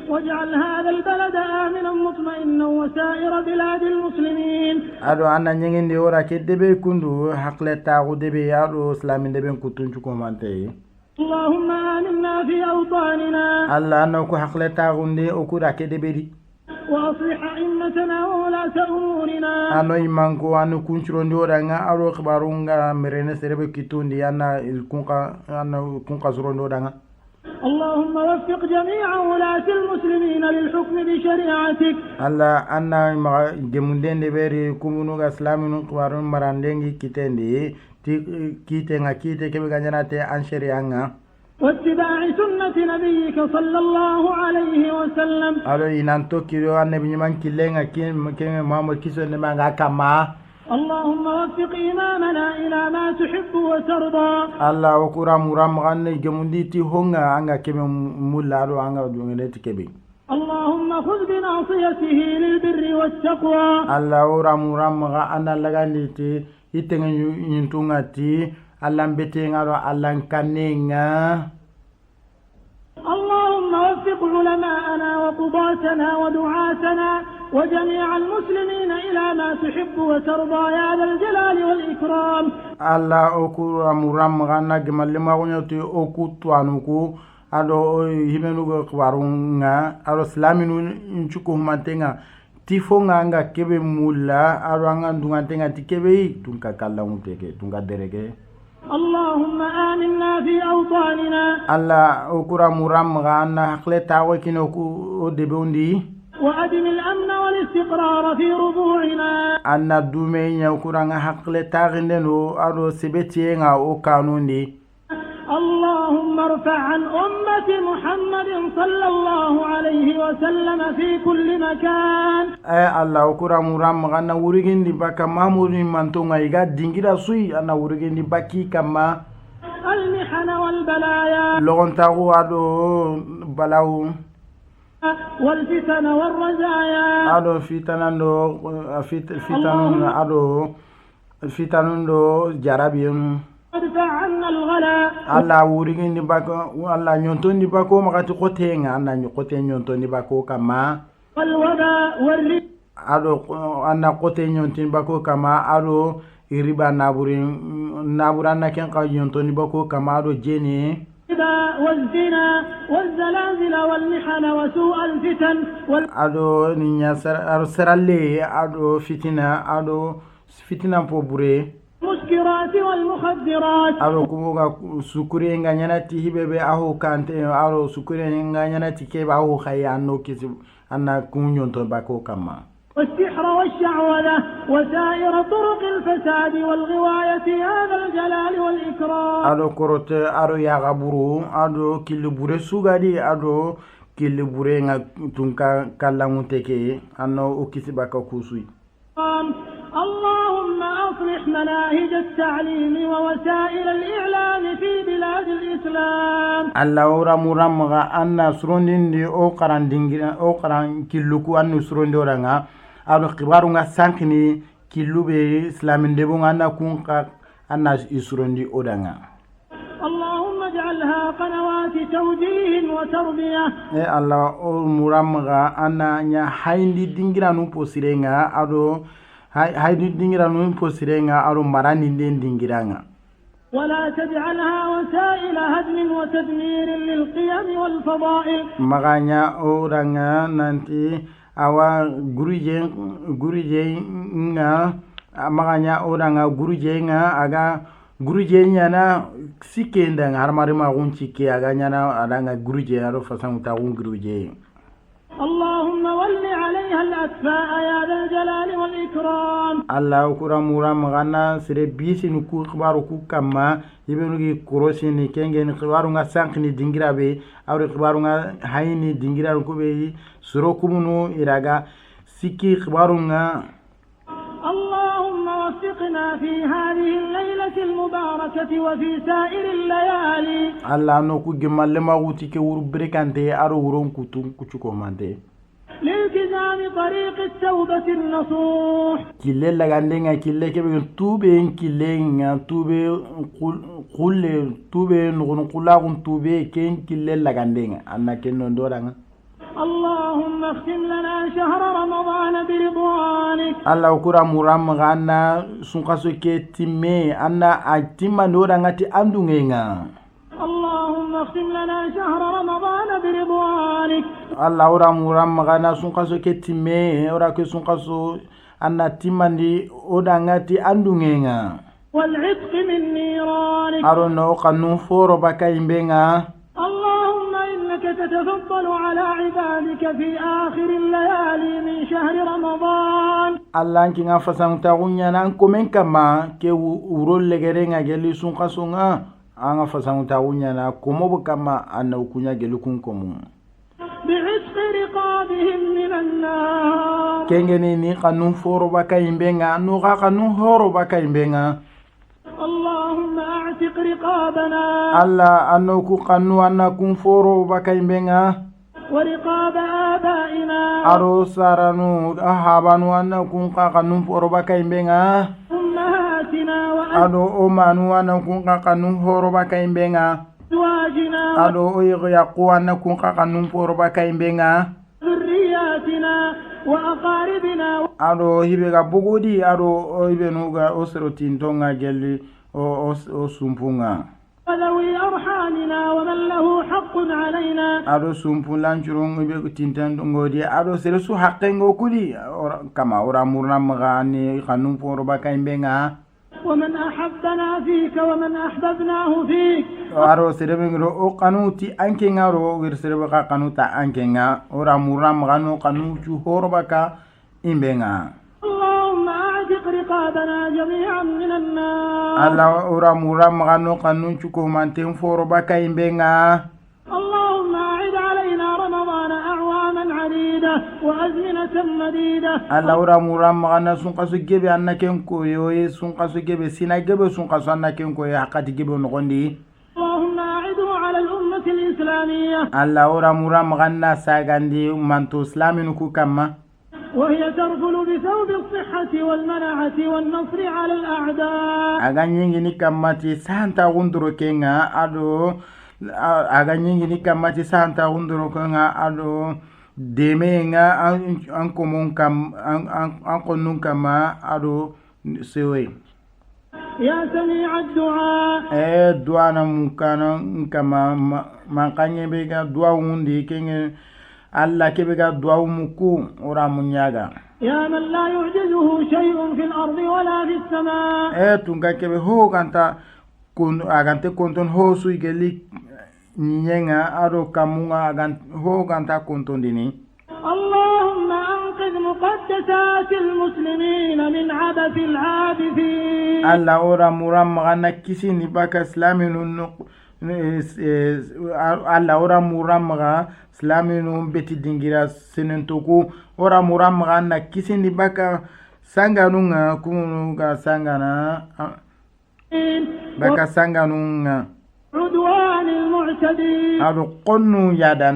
[SPEAKER 1] واجعل هذا البلد آمنا مطمئنا وسائر بلاد المسلمين
[SPEAKER 2] ado anna nyengindi ora ke debe kundu hakle tagu debe yaro islamin debe kutunchu komante
[SPEAKER 1] اللهم آمنا في أوطاننا
[SPEAKER 2] alla anna ko hakle tagu ndi okura ke debe di
[SPEAKER 1] وأصلح أئمتنا وولاة أمورنا
[SPEAKER 2] ano imanko anu kunchuro ndi ora nga aro khbarunga merene serebe kitundi anna kunka zuro ndi ora nga
[SPEAKER 1] اللهم وفق جميع ولاة المسلمين للحكم بشريعتك
[SPEAKER 2] alla anna gemundende beri kumunuga islaminu khbarun marandengi kitendi ti kite kebe ganjanate an shari'anga
[SPEAKER 1] واتباع سنة نبيك صلى الله عليه وسلم
[SPEAKER 2] alo inanto kiro annabi nyiman killenga keme muhammad kiso ne manga kama
[SPEAKER 1] اللهم وفق إمامنا إلى ما تحب وترضى
[SPEAKER 2] alla okura muram ganne gemundi ti honga anga keme mullaro anga dungene ti kebe
[SPEAKER 1] اللهم خذ بناصيته للبر والتقوى
[SPEAKER 2] alla ora muram ga anda lagandi ti itenga nyintunga ti alla mbete ngaro alla kanenga
[SPEAKER 1] اللهم وفق علماءنا وقضاتنا ودعاتنا وجميع المسلمين إلى ما تحب وترضى يا ذا الجلال والإكرام
[SPEAKER 2] alla okura muram ganna gemalle magunyoti okutwanuku ado himenugo kwarunga ado islaminu nchuko humantenga tifonga anga kebe mulla ado anga ndungantenga tikebe tunka kala muteke tunka dereke
[SPEAKER 1] اللهم آمنا في أوطاننا
[SPEAKER 2] alla okura muram ganna hakle tawo kino ku debundi
[SPEAKER 1] وأدم الأمن والاستقرار في ربوعنا
[SPEAKER 2] anna dumenya okura nga hakle tagindeno ado sebetienga o kanundi
[SPEAKER 1] اللهم ارفع عن أمة محمد صلى الله عليه وسلم في كل مكان
[SPEAKER 2] alla okura muram ganna wurigindi baka mamuri mantonga iga dingira sui anna wurigindi baki kama
[SPEAKER 1] المحن والبلايا
[SPEAKER 2] logontagu ado balawu
[SPEAKER 1] والفتن والرزايا
[SPEAKER 2] ado fitanundo jarabiyenu
[SPEAKER 1] ادفع عنا الغلا
[SPEAKER 2] alla wurigindi baka alla nyontondi bako makati kotenga anna kote nyontondi bako kama
[SPEAKER 1] والوباء والربا
[SPEAKER 2] ado anna kote nyontondi bako kama ado iriba nabura na ken ka nyontondi bako kama ado jeni
[SPEAKER 1] والزنا والزلازل والمحن وسوء الفتن
[SPEAKER 2] ado ninya saralle ado fitina po bure
[SPEAKER 1] والمسكرات والمخدرات
[SPEAKER 2] ado kumuga sukuri nganyana ti hibebe aho kante ado sukuri nganyana ti ke aho khaya no kisi anna kunyon to bako kama
[SPEAKER 1] والسحر والشعوذة وسائر طرق الفساد والغواية يا ذا الجلال والإكرام
[SPEAKER 2] ado korote ado ya gaburu ado kilibure sugadi ado kilibure nga tunka kallamuteke anno ukisi baka kusui
[SPEAKER 1] اللهم أصلح مناهج التعليم ووسائل الإعلام في بلاد الإسلام.
[SPEAKER 2] الله ورا مرمغا أن سرندين دي أو قران كيلوكو أن سرندي ورانغا أو خبارونغا سانكني كيلو بي إسلام دبونغا أن كونكا أن سرندي ورانغا.
[SPEAKER 1] اللهم اجعلها قنوات توجيه وتربية.
[SPEAKER 2] الله مرمغا أن نيا هايندي دينغرانو بوسيرينغا أدو هايندي دينغرانو بوسيرينغا أدو مراني دينغرانغا.
[SPEAKER 1] ولا تجعلها وسائل هدم وتدمير للقيم والفضائل.
[SPEAKER 2] مغانيا أورانغا نانتي أوا غوريجي nga maganya oranga guruje nga aga guruje nyana sikenda harmari ma gunci ke aga nyana adanga guruje aro fasan ta guruje.
[SPEAKER 1] اللهم ول عليها الأكفاء يا ذا الجلال والإكرام.
[SPEAKER 2] الله كرام ورام غنا سري بيسي نكو خبارو كو كما يبنوغي كروسي ني كنген خبارو nga sankni dingirabe awre خبارو nga hayni dingira ko be suro kumunu iraga siki خبارو nga.
[SPEAKER 1] اللهم وفقنا في هذه الليلة المباركة وفي سائر الليالي.
[SPEAKER 2] الله نوكو جمال ما غوتي كي ور بريكانتي ارو ورون كوتو مانتي
[SPEAKER 1] لالتزام طريق التوبة النصوح.
[SPEAKER 2] كيلي لاغاندينغا كيلي كيبي توبي كيلينغا توبي قول توبي نغون قلاغون توبي كين كيلي لاغاندينغا انا كينو دورانغا.
[SPEAKER 1] اللهم اختم لنا شهر رمضان برضوانك.
[SPEAKER 2] الله كرا مرام غانا سونقاسو كي تيمي انا اتيما نورانغا تي اندونغا. اللهم
[SPEAKER 1] اختم لنا شهر رمضان برضوانك.
[SPEAKER 2] الله ورا مرام غانا سونقاسو كي تيمي ورا كي سونقاسو انا تيماندي اودانغا تي اندونغا.
[SPEAKER 1] والعتق من نيرانك.
[SPEAKER 2] ارونو قانون فورو باكاي مبينغا.
[SPEAKER 1] اللهم إنك تتفضل على عبادك في آخر الليالي من شهر رمضان.
[SPEAKER 2] الله انك نفسان تاغنيا نانكو من كما كي ورول لغرينغا جلي سنقصونا انا فسان تاغنيا ناكومو بكما انا وكنيا جلوكم كومو
[SPEAKER 1] بعتق رقابهم من النار.
[SPEAKER 2] كينغني ني قانون فورو باكا يمبينغا نوغا قانون هورو باكا يمبينغا.
[SPEAKER 1] اللهم اعتق رقابنا.
[SPEAKER 2] الله انكو قانو انكم فورو باكاي مبينغا
[SPEAKER 1] ورقاب آبائنا.
[SPEAKER 2] ارو سارانو احابانو انكم قانو فورو باكاي مبينغا.
[SPEAKER 1] امهاتنا
[SPEAKER 2] ادو امانو انكم قانو فورو باكاي مبينغا.
[SPEAKER 1] ازواجنا
[SPEAKER 2] ادو يقو انكم قانو فورو باكاي مبينغا.
[SPEAKER 1] ذرياتنا وأقاربنا.
[SPEAKER 2] ادو هيبغا بوغودي ادو هيبنوغا اوسروتين تونغا جلي او سومبونغا.
[SPEAKER 1] وذوي أرحامنا ومن له حق علينا.
[SPEAKER 2] ادو سومبون لانجرون هيبغا تينتان دونغودي ادو سيرسو حقنغو كولي كما ورا مورنا مغاني قانون فورو باكاي مبينغا.
[SPEAKER 1] ومن أحبنا فيك ومن أحببناه فيك.
[SPEAKER 2] aro serebe ngro o kanuti anke ngaro wir serebe ka kanuta anke nga ora muram gano kanu chu horbaka imbenga.
[SPEAKER 1] اللهم أعتق رقابنا جميعا من النار.
[SPEAKER 2] Allah ora muram gano kanu chu ko manten forbaka imbenga.
[SPEAKER 1] اللهم أعد علينا رمضان أعواما عديدة وأزمنة مديدة.
[SPEAKER 2] Allah ora muram gana sun kasu gebe annaken ko yoye sun kasu gebe sina gebe sun kasu annaken ko ya hakati gebe no gondi.
[SPEAKER 1] اللهم أعده على الأمة الإسلامية.
[SPEAKER 2] Allah ora muram gana sagandi manto islamin ku kama.
[SPEAKER 1] وهي ترفل بثوب الصحة والمناعة والنصر على الأعداء.
[SPEAKER 2] aganyingi ni kamati santa undro kenga ado aganyingi ni kamati santa undro kenga ado demenga an komon kam an konun kama ado sewe.
[SPEAKER 1] يا سميع الدعاء.
[SPEAKER 2] دعانا مكانا كما مانكاني بيغا دعاء وندي كينغ الله كبيغا دعاء مكو ورا منياغا.
[SPEAKER 1] يا من لا يعجزه شيء في الأرض ولا في السماء.
[SPEAKER 2] تونغا كبي هو كانتا كون اغانتي كونتون هو سوي گلي نينغا ادو كامونغا اغان هو كانتا كونتون ديني.
[SPEAKER 1] اللهم أنقذ مقدسات المسلمين من عبث العابثين.
[SPEAKER 2] الله ورا مرام غنا كيسي نباك اسلامي Allah ora muramga islaminu beti dingira senentoku ora muramga na kisindi baka sanganunga kunu ga sangana baka sanganunga
[SPEAKER 1] عدوان المعتدين
[SPEAKER 2] ado qonnu yadan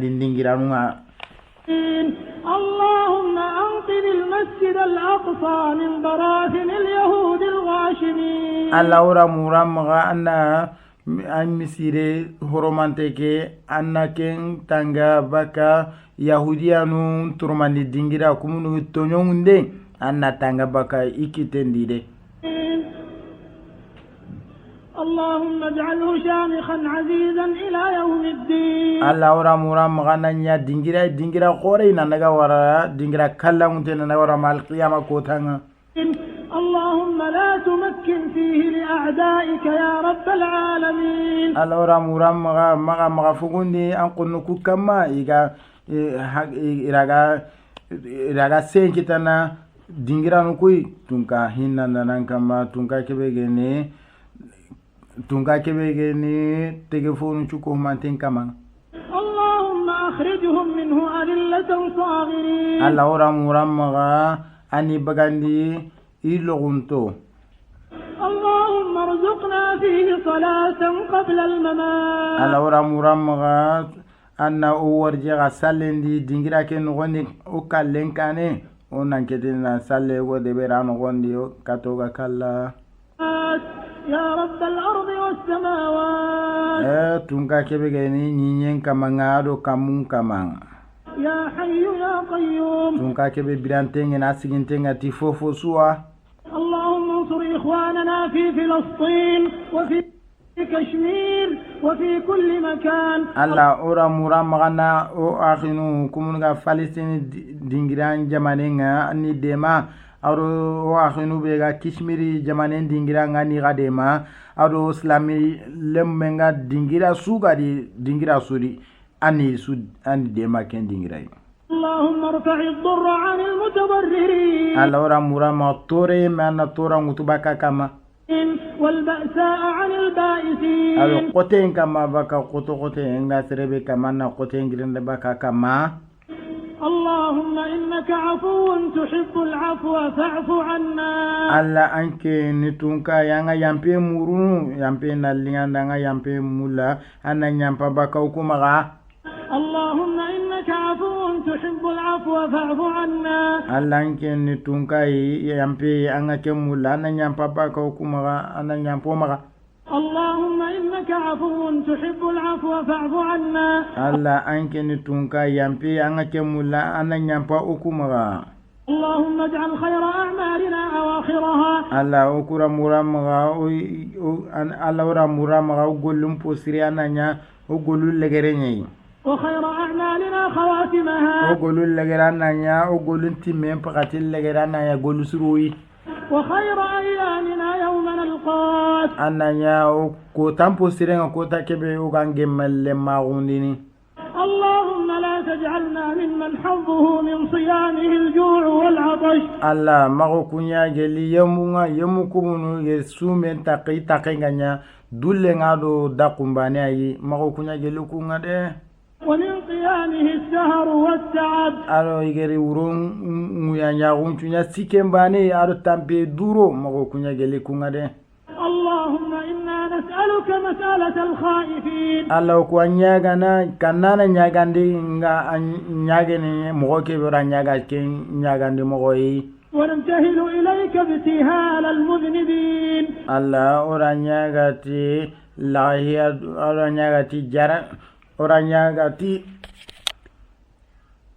[SPEAKER 2] dindingiranunga
[SPEAKER 1] اللهم أنقذ المسجد الأقصى من براثن اليهود الغاشمين
[SPEAKER 2] alla ora murammaga anna an misire horomanteke anna ken tanga baka yahudiyanu turmandi dingira kumunu tonyongunde anna tanga baka ikitendide
[SPEAKER 1] اللهم اجعله شامخا عزيزا إلى يوم الدين
[SPEAKER 2] alla ora murammaga nanya dingira khore ina naga wara dingira kallangunte naga wara mal qiyama kotanga
[SPEAKER 1] اللهم لا تمكن فيه لأعدائك يا رب العالمين
[SPEAKER 2] alora muram maga fugundi an kunnuku kama iraga senkitana dingiranu kuy tunka hinnandanan kama tunka kebegeni tegefonu cukohumanten kama
[SPEAKER 1] اللهم أخرجهم منه أذلة صاغرين
[SPEAKER 2] alora muram maga ani bagandi ilogunto
[SPEAKER 1] اللهم ارزقنا فيه صلاة قبل الممات
[SPEAKER 2] alora muram maga anna o warjega sallendi dingira ke nogondi o kallen kane o nanketina salle go debera nogondi o katoga kalla
[SPEAKER 1] يا رب الأرض والسماوات
[SPEAKER 2] tunka kebegeni nyinyen kamanga do kamun kamanga
[SPEAKER 1] يا حي يا قيوم
[SPEAKER 2] tunka kebe birantenga na sigintenga ti fofo suwa
[SPEAKER 1] اللهم انصر إخواننا في فلسطين وفي كشمير وفي كل مكان
[SPEAKER 2] alla ora mura magana o akhinu kumunga Palestine dingiran jamanenga ani dema aro o akhinu bega kishmiri jamanen dingira ngani gadema aro islami lemmenga dingira suga di dingira suri ani dema ken dingira
[SPEAKER 1] اللهم ارفع الضر عن المتضررين
[SPEAKER 2] alla ora mura ma tore mana tora ngutubaka kama
[SPEAKER 1] والبأساء عن البائسين
[SPEAKER 2] alo qoten kama baka qoten ngasrebe kama na qoten girende baka kama
[SPEAKER 1] اللهم إنك عفو تحب العفو فاعف عنا
[SPEAKER 2] alla anke nitunka yanga yampe murunu yampe nalinganda nga yampe mula ana nyampa baka ukumaga
[SPEAKER 1] اللهم إنك عفو تحب العفو فاعف عنا
[SPEAKER 2] alla anke nitunka yampe anga ke mula ana nyampa baka ukumaga ana nyampo maga
[SPEAKER 1] اللهم إنك عفو تحب العفو فاعف عنا
[SPEAKER 2] alla anke nitunka yampe anga ke mula ana nyampa ukumaga
[SPEAKER 1] اللهم اجعل خير أعمالنا أواخرها
[SPEAKER 2] alla okura muramaga alla ora muramaga gollum posiri ananya o golul legerenyi
[SPEAKER 1] وخير أعمالنا خواتمها
[SPEAKER 2] o golul legerananya o golun timme pakatil legerananya golusuruyi
[SPEAKER 1] وخير أيامنا يوم نلقاك
[SPEAKER 2] ananya o ko tampo sirenga ko takebe o gange malle magundini
[SPEAKER 1] اللهم لا تجعلنا ممن حظه من صيامه الجوع والعطش
[SPEAKER 2] alla mago kunya geli yemu kumunu ye sumen takenganya dulle ngado dakumbane ayi mago kunya geli kunga de
[SPEAKER 1] ومن قيامه السهر والتعب
[SPEAKER 2] aro igeri urun nguyanya gunchunya sikembane aro tampe duro mago kunya geli kunga de
[SPEAKER 1] اللهم إنا نسألك مسألة الخائفين
[SPEAKER 2] alla ko nyagana kanana nyagandi nga nyagene mogo ke bora nyaga ke nyagandi mogo yi
[SPEAKER 1] ونبتهل إليك ابتهال المذنبين
[SPEAKER 2] alla ora nyagati lahia ora nyagati jara ora nyagati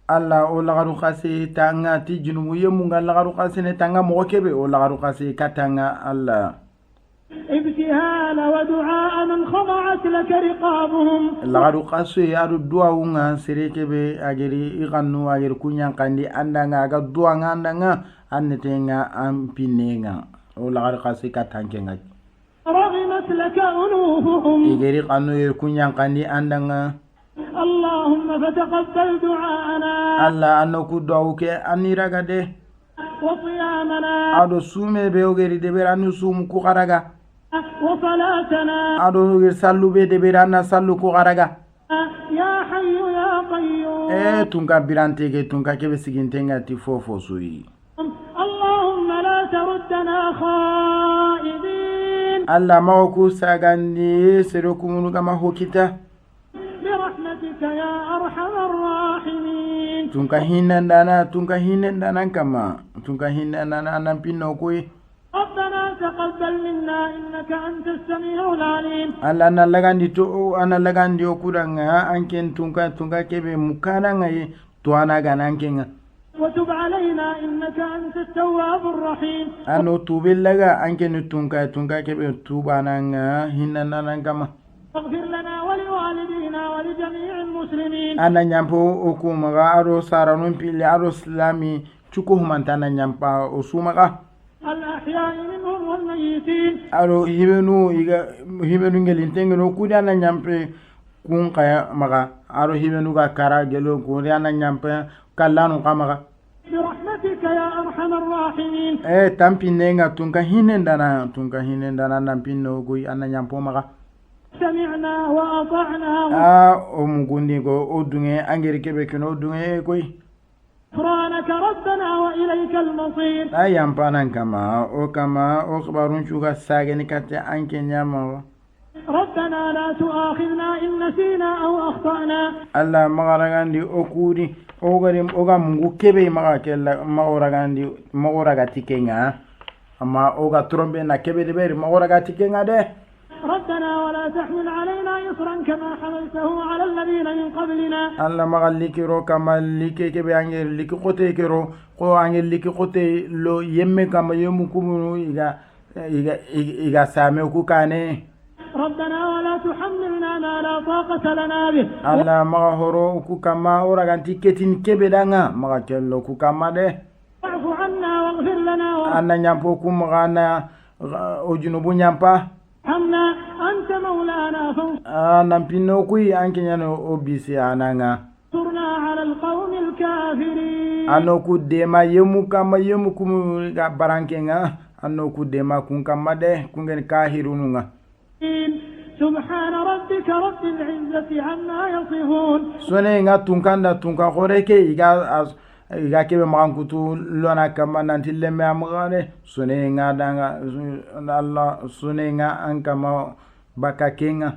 [SPEAKER 2] alla o lagaru khasi tanga ti junumu yemunga lagaru khasi ne tanga mogo kebe o lagaru khasi katanga alla
[SPEAKER 1] ابتهال ودعاء من خضعت لك رقابهم
[SPEAKER 2] lagaru khasi adu dua unga serekebe ageri iganu ageri kunyan kandi andanga aga dua ngandanga annetenga ampinenga o lagaru khasi katankenga
[SPEAKER 1] رغمت لك أنوفهم
[SPEAKER 2] igeri kanu yer kunyan kandi andanga
[SPEAKER 1] اللهم فتقبل دعاءنا
[SPEAKER 2] alla anoku dawke aniraga de
[SPEAKER 1] وصيامنا
[SPEAKER 2] ado sume be ogeri de beranu sum ku garaga
[SPEAKER 1] وصلاتنا
[SPEAKER 2] ado ger sallu be de berana sallu ku garaga
[SPEAKER 1] يا حي يا قيوم
[SPEAKER 2] tunka birantege tunka kebe sigintenga ti fofo suyi
[SPEAKER 1] اللهم لا تردنا خائبين
[SPEAKER 2] alla mago ku sagandi sero kumunu kama hokita
[SPEAKER 1] برحمتك يا أرحم الراحمين
[SPEAKER 2] tunka hinendana kama tunka hinendana anampinno koy
[SPEAKER 1] ربنا تقبل منا إنك أنت السميع العليم
[SPEAKER 2] alla ana lagandi o kudanga anken tunka kebe mukana ngai to ana ganankenga
[SPEAKER 1] وتب علينا إنك أنت التواب الرحيم
[SPEAKER 2] ano tubillaga anken tunka kebe tubananga hinendana kama
[SPEAKER 1] اغفر لنا ولوالدينا ولجميع المسلمين
[SPEAKER 2] ana nyampo okumaga aro saranun pili aro islami chuko humantana nyampa osumaga
[SPEAKER 1] الأحياء منهم والميتين
[SPEAKER 2] aro hibenu ngelintengeno kudi ana nyampe kun kaya maga aro hibenu ga kara gelo kudi ana nyampe kallanu kamaga
[SPEAKER 1] برحمتك يا أرحم الراحمين
[SPEAKER 2] tampinenga tunka hinendana nampinno gui ana nyampo maga
[SPEAKER 1] سمعنا وأطعنا
[SPEAKER 2] o mugundi go odunge angeri kebe kino odunge gui
[SPEAKER 1] غفرانك ربنا وإليك المصير
[SPEAKER 2] yampanan kama o khabarun chuga sageni katte anke nyama
[SPEAKER 1] ربنا لا تؤاخذنا إن نسينا أو أخطأنا
[SPEAKER 2] alla magaragandi okudi oga mungu kebe maga kella magoraga tikenga amma oga trombe na kebe de beri magoraga tikenga de
[SPEAKER 1] ربنا ولا تحمل علينا إصرا كما حملته على الذين من قبلنا
[SPEAKER 2] alla magallikiro kama like kebe angel liki kote kero ko angel liki kote lo yemme kama yemu kumunu iga same ku kane
[SPEAKER 1] ربنا ولا تحملنا ما لا طاقة لنا به
[SPEAKER 2] alla maga horo ku kama oraganti ketin kebe danga maga kello ku kama de
[SPEAKER 1] واعف عنا واغفر لنا
[SPEAKER 2] anna nyampo ku maga na ojunubu nyampa
[SPEAKER 1] وارحمنا أنت مولانا
[SPEAKER 2] nampinno kuy anke nyano obisi ananga
[SPEAKER 1] فانصرنا على القوم الكافرين
[SPEAKER 2] anno ku dema yemu kumu ga barankenga anno ku dema kun kama de kungen kahirununga
[SPEAKER 1] سبحان ربك رب العزة عما يصفون
[SPEAKER 2] sone nga tunka khoreke iga kebe magankutu lona kama nanti lemme amgane sone nga danga Allah sone nga ankama bakakenga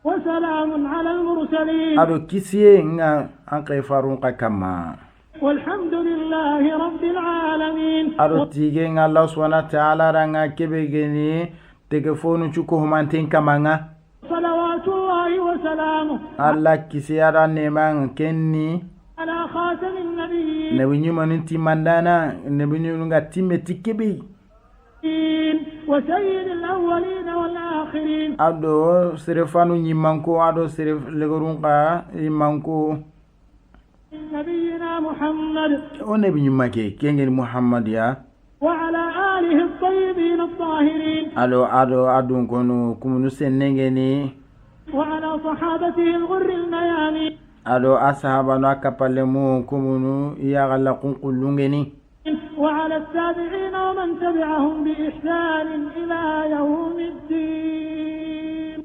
[SPEAKER 1] وسلام على المرسلين
[SPEAKER 2] ado kisiye nga anke farun kama
[SPEAKER 1] والحمد لله رب العالمين
[SPEAKER 2] ado tige nga Allah subhanahu wa ta'ala ranga kebe geni tege fonu chuko humanten kamanga
[SPEAKER 1] صلوات الله وسلامه
[SPEAKER 2] Allah kisiyara neman kenni
[SPEAKER 1] على خاتم النبيين
[SPEAKER 2] nabi nyumanin timandana nabi nyunga timme tikebe
[SPEAKER 1] وسيد الأولين والآخرين
[SPEAKER 2] ado serefanu nyimanko ado seref legorunka imanko
[SPEAKER 1] نبينا محمد
[SPEAKER 2] o nabi nyumake kengen Muhammad ya
[SPEAKER 1] وعلى آله الطيبين الطاهرين
[SPEAKER 2] ado adun kono kumunu sennengeni
[SPEAKER 1] وعلى صحابته الغر الميامين
[SPEAKER 2] ado asahaba no akapalemu kumunu iyagalla kunkullungeni
[SPEAKER 1] وعلى التابعين ومن تبعهم بإحسان إلى يوم الدين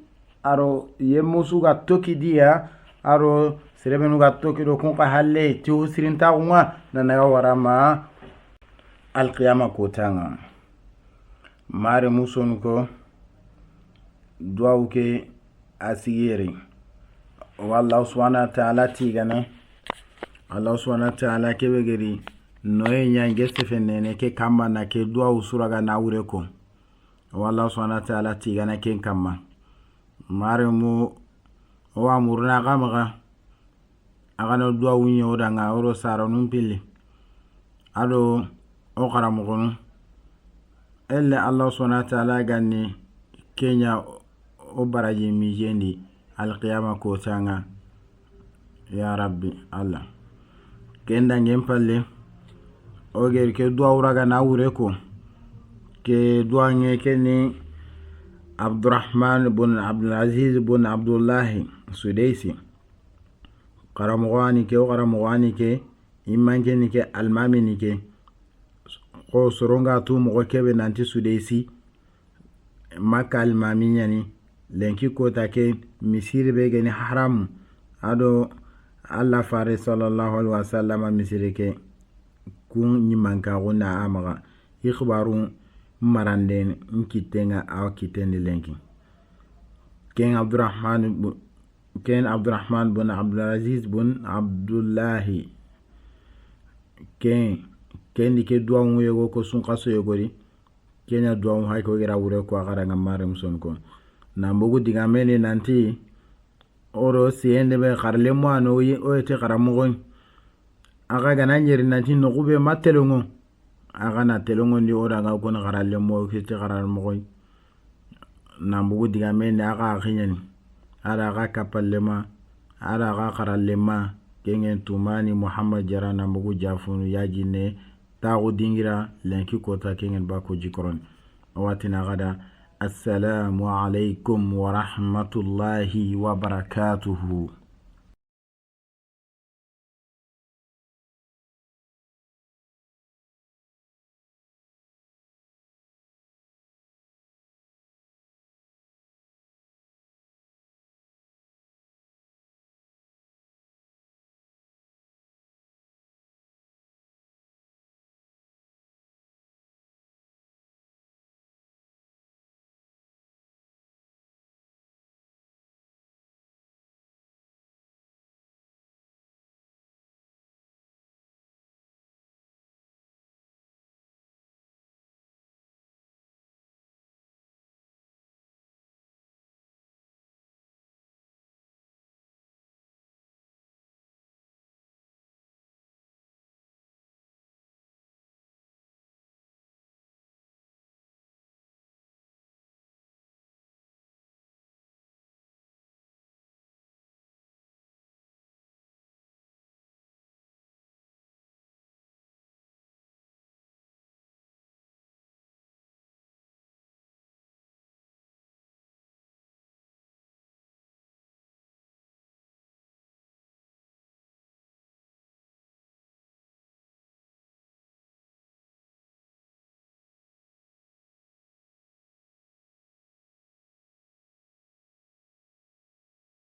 [SPEAKER 2] aro yemusu ga toki dia aro serebenu ga toki do kunka halle tihu sirinta kunga nanaga warama alqiyama kotanga mare muson ko duawke asigeri wallahu subhanahu wa ta'ala tigana Allah subhanahu wa ta'ala kebe geri noye nyange sefenene ke kamba na ke duwa usuraga na ure ko wallahu subhanahu wa ta'ala tigana ken kamba mare mu wa murna gamaga agano duwa unyo odanga oro sara numpili ado o qaramugunu elle Allah subhanahu wa ta'ala ganni kenya o baraji mijendi alqiyama ko tanga ya rabbi Allah kenda ngempalle o ger ke duwa uraga na ure ko ke duwa nge keni Abdurrahman bin Abdul Aziz bin Abdullah Sudaisi qaramugani ke imanke ni ke almami ni ke ko soronga tu mo kebe nanti Sudaisi maka almami nyani lenki kota ke misiri be gani haram ado Allah fare sallallahu alaihi wasallam misiri ke kun nyimanka gona amaga ikhbaru maranden nkitenga aw kitendi lenki ken Abdurrahman bin Abdulaziz bin Abdullahi ken dike duwa nguyego ko sun kaso yogori kenya duwa hay ko gira wure ko agara ngamare muson ko na mbugu diga meni nanti oro siende be kharle mo ano o ete karamogon aga gana nyeri nanti no kube matelongo aga na telongo ndi ora ga ko na karalle mo kete karamogon na mbugu diga meni aga khinyani ara ga kapallema ara ga karallema kengen tumani Muhammad jara na mbugu jafunu yajine tago dingira lenki kota kengen bako jikoron watina gada assalamu alaikum wa rahmatullahi wa barakatuhu.